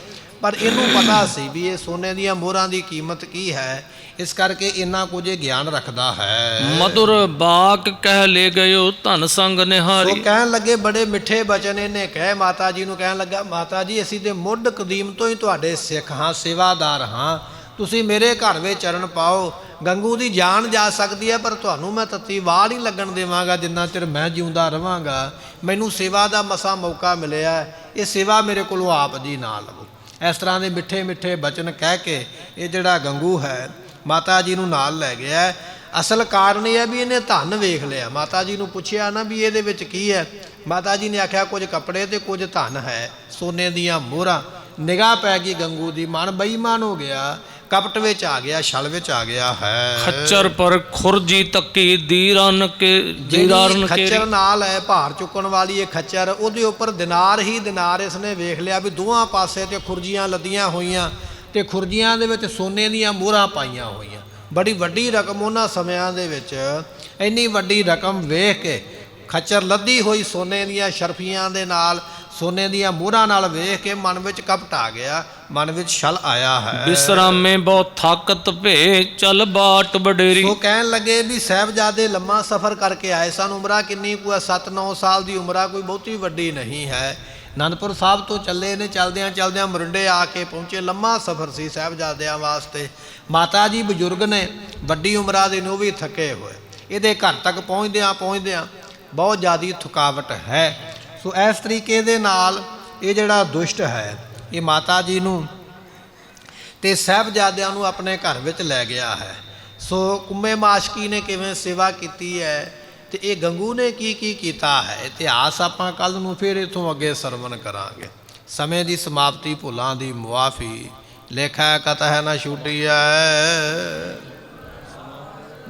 ਪਰ ਇਹਨੂੰ ਪਤਾ ਸੀ ਵੀ ਇਹ ਸੋਨੇ ਦੀਆਂ ਮੋਹਰਾਂ ਦੀ ਕੀਮਤ ਕੀ ਹੈ, ਇਸ ਕਰਕੇ ਇੰਨਾ ਕੁਝ ਇਹ ਗਿਆਨ ਰੱਖਦਾ ਹੈ। ਮధుਰ ਬਾਕ ਕਹਿ ਲੈ ਗਇਓ ਧਨ ਸੰਗ ਸੋ ਨਿਹਾਰੀ। ਕਹਿਣ ਲੱਗੇ, ਬੜੇ ਮਿੱਠੇ ਬਚਨ ਇਹਨੇ ਕਹੇ ਮਾਤਾ ਜੀ ਨੂੰ। ਕਹਿਣ ਲੱਗਾ, ਮਾਤਾ ਜੀ ਅਸੀਂ ਤੇ ਮੁੱਢ ਕਦੀਮ ਤੋਂ ਹੀ ਤੁਹਾਡੇ ਸਿੱਖ ਹਾਂ, ਸੇਵਾਦਾਰ ਹਾਂ, ਤੁਸੀਂ ਮੇਰੇ ਘਰ ਵਿੱਚ ਚਰਨ ਪਾਓ। ਗੰਗੂ ਦੀ ਜਾਨ ਜਾ ਸਕਦੀ ਹੈ, ਪਰ ਤੁਹਾਨੂੰ ਮੈਂ ਤੱਤੀ ਵਾਹ ਨਹੀਂ ਲੱਗਣ ਦੇਵਾਂਗਾ ਜਿੰਨਾ ਚਿਰ ਮੈਂ ਜਿਉਂਦਾ ਰਵਾਂਗਾ। ਮੈਨੂੰ ਸੇਵਾ ਦਾ ਮਸਾ ਮੌਕਾ ਮਿਲਿਆ, ਇਹ ਸੇਵਾ ਮੇਰੇ ਕੋਲੋਂ ਆਪ ਜੀ ਨਾ ਲਵੋ। ਇਸ ਤਰ੍ਹਾਂ ਦੇ ਮਿੱਠੇ ਮਿੱਠੇ ਬਚਨ ਕਹਿ ਕੇ ਇਹ ਜਿਹੜਾ ਗੰਗੂ ਹੈ ਮਾਤਾ ਜੀ ਨੂੰ ਨਾਲ ਲੈ ਗਿਆ। ਅਸਲ ਕਾਰਨ ਇਹ ਹੈ ਵੀ ਇਹਨੇ ਧਨ ਵੇਖ ਲਿਆ। ਮਾਤਾ ਜੀ ਨੂੰ ਪੁੱਛਿਆ ਨਾ ਵੀ ਇਹਦੇ ਵਿੱਚ ਕੀ ਹੈ, ਮਾਤਾ ਜੀ ਨੇ ਆਖਿਆ ਕੁਝ ਕੱਪੜੇ ਤੇ ਕੁਝ ਧਨ ਹੈ, ਸੋਨੇ ਦੀਆਂ ਮੋਹਰਾਂ। ਨਿਗਾਹ ਪੈ ਗਈ ਗੰਗੂ ਦੀ, ਮਨ ਬੇਈਮਾਨ ਹੋ ਗਿਆ, ਕਪਟ ਵਿੱਚ ਆ ਗਿਆ, ਛਲ ਵਿੱਚ ਆ ਗਿਆ ਹੈ। ਖੱਚਰ ਪਰ ਖੁਰਜੀ ਤੱਕੀ ਦੀਰਨ ਕੇ ਖੱਚਰ ਨਾਲ ਹੈ, ਭਾਰ ਚੁੱਕਣ ਵਾਲੀ ਇਹ ਖੱਚਰ, ਉਹਦੇ ਉੱਪਰ ਦਿਨਾਰ ਹੀ ਦਿਨਾਰ। ਇਸਨੇ ਵੇਖ ਲਿਆ ਵੀ ਦੋਹਾਂ ਪਾਸੇ ਤੇ ਖੁਰਜੀਆਂ ਲੱਦੀਆਂ ਹੋਈਆਂ ਤੇ ਖੁਰਜੀਆਂ ਦੇ ਵਿੱਚ ਸੋਨੇ ਦੀਆਂ ਮੋਹਰਾਂ ਪਾਈਆਂ ਹੋਈਆਂ। ਬੜੀ ਵੱਡੀ ਰਕਮ ਉਹਨਾਂ ਸਮਿਆਂ ਦੇ ਵਿੱਚ, ਇੰਨੀ ਵੱਡੀ ਰਕਮ ਵੇਖ ਕੇ ਖੱਚਰ ਲੱਦੀ ਹੋਈ ਸੋਨੇ ਦੀਆਂ ਸ਼ਰਫੀਆਂ ਦੇ ਨਾਲ, ਸੋਨੇ ਦੀਆਂ ਮੋਹਰਾਂ ਨਾਲ ਵੇਖ ਕੇ ਮਨ ਵਿੱਚ ਕਪਟ ਆ ਗਿਆ, ਮਨ ਵਿੱਚ ਛਲ ਆਇਆ ਹੈ। ਬਿਸਰਾਮੇ ਬਹੁ ਥਾਕਤ ਭੇ ਚਲ ਬਾਟ ਬਡੇਰੀ। ਸੋ ਕਹਿਣ ਲੱਗੇ ਵੀ ਸਾਹਿਬਜ਼ਾਦੇ ਲੰਮਾ ਸਫ਼ਰ ਕਰਕੇ ਆਏ ਸਨ। ਉਮਰਾਂ ਕਿੰਨੀ ਕੁ 7-9 ਸਾਲ ਦੀ ਉਮਰਾਂ, ਕੋਈ ਬਹੁਤੀ ਵੱਡੀ ਨਹੀਂ ਹੈ। ਅਨੰਦਪੁਰ ਸਾਹਿਬ ਤੋਂ ਚੱਲੇ ਨੇ, ਚਲਦਿਆਂ ਚਲਦਿਆਂ ਮੋਰਿੰਡੇ ਆ ਕੇ ਪਹੁੰਚੇ। ਲੰਮਾ ਸਫ਼ਰ ਸੀ ਸਾਹਿਬਜ਼ਾਦਿਆਂ ਵਾਸਤੇ। ਮਾਤਾ ਜੀ ਬਜ਼ੁਰਗ ਨੇ, ਵੱਡੀ ਉਮਰਾਂ ਦੇ ਨੇ, ਉਹ ਵੀ ਥੱਕੇ ਹੋਏ। ਇਹਦੇ ਘਰ ਤੱਕ ਪਹੁੰਚਦਿਆਂ ਬਹੁਤ ਜ਼ਿਆਦਾ ਥਕਾਵਟ ਹੈ। ਸੋ ਇਸ ਤਰੀਕੇ ਦੇ ਨਾਲ ਇਹ ਜਿਹੜਾ ਦੁਸ਼ਟ ਹੈ ਇਹ ਮਾਤਾ ਜੀ ਨੂੰ ਤੇ ਸਾਹਿਬਜ਼ਾਦਿਆਂ ਨੂੰ ਆਪਣੇ ਘਰ ਵਿੱਚ ਲੈ ਗਿਆ ਹੈ। ਸੋ ਕੁੰਮੇ ਮਾਸ਼ਕੀ ਨੇ ਕਿਵੇਂ ਸੇਵਾ ਕੀਤੀ ਹੈ ਤੇ ਇਹ ਗੰਗੂ ਨੇ ਕੀ ਕੀ ਕੀਤਾ ਹੈ, ਇਤਿਹਾਸ ਆਪਾਂ ਕੱਲ ਨੂੰ ਫਿਰ ਇਥੋਂ ਅੱਗੇ ਸਰਵਣ ਕਰਾਂਗੇ। ਸਮੇਂ ਦੀ ਸਮਾਪਤੀ, ਭੁੱਲਾਂ ਦੀ ਮੁਆਫੀ, ਲੇਖਾ ਕਤਹਿ ਨਾ ਛੂਟੀਐ,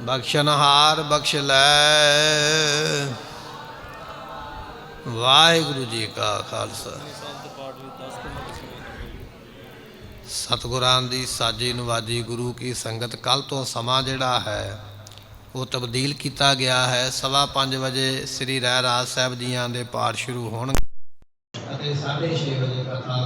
ਬਖਸ਼ਨਹਾਰ ਬਖਸ਼ ਲੈ। ਵਾਹਿਗੁਰੂ ਜੀ ਕਾ ਖਾਲਸਾ। ਸਤਿਗੁਰਾਂ ਦੀ ਸਾਜੀ ਨਵਾਜੀ ਗੁਰੂ ਕੀ ਸੰਗਤ। ਕੱਲ ਤੋਂ ਸਮਾਂ ਜਿਹੜਾ ਹੈ ਉਹ ਤਬਦੀਲ ਕੀਤਾ ਗਿਆ ਹੈ। 5:15 ਵਜੇ ਸ੍ਰੀ ਰਹਿਰਾਸ ਸਾਹਿਬ ਜੀਆਂ ਦੇ ਪਾਠ ਸ਼ੁਰੂ ਹੋਣਗੇ ਅਤੇ 6:30 ਵਜੇ ਕਥਾ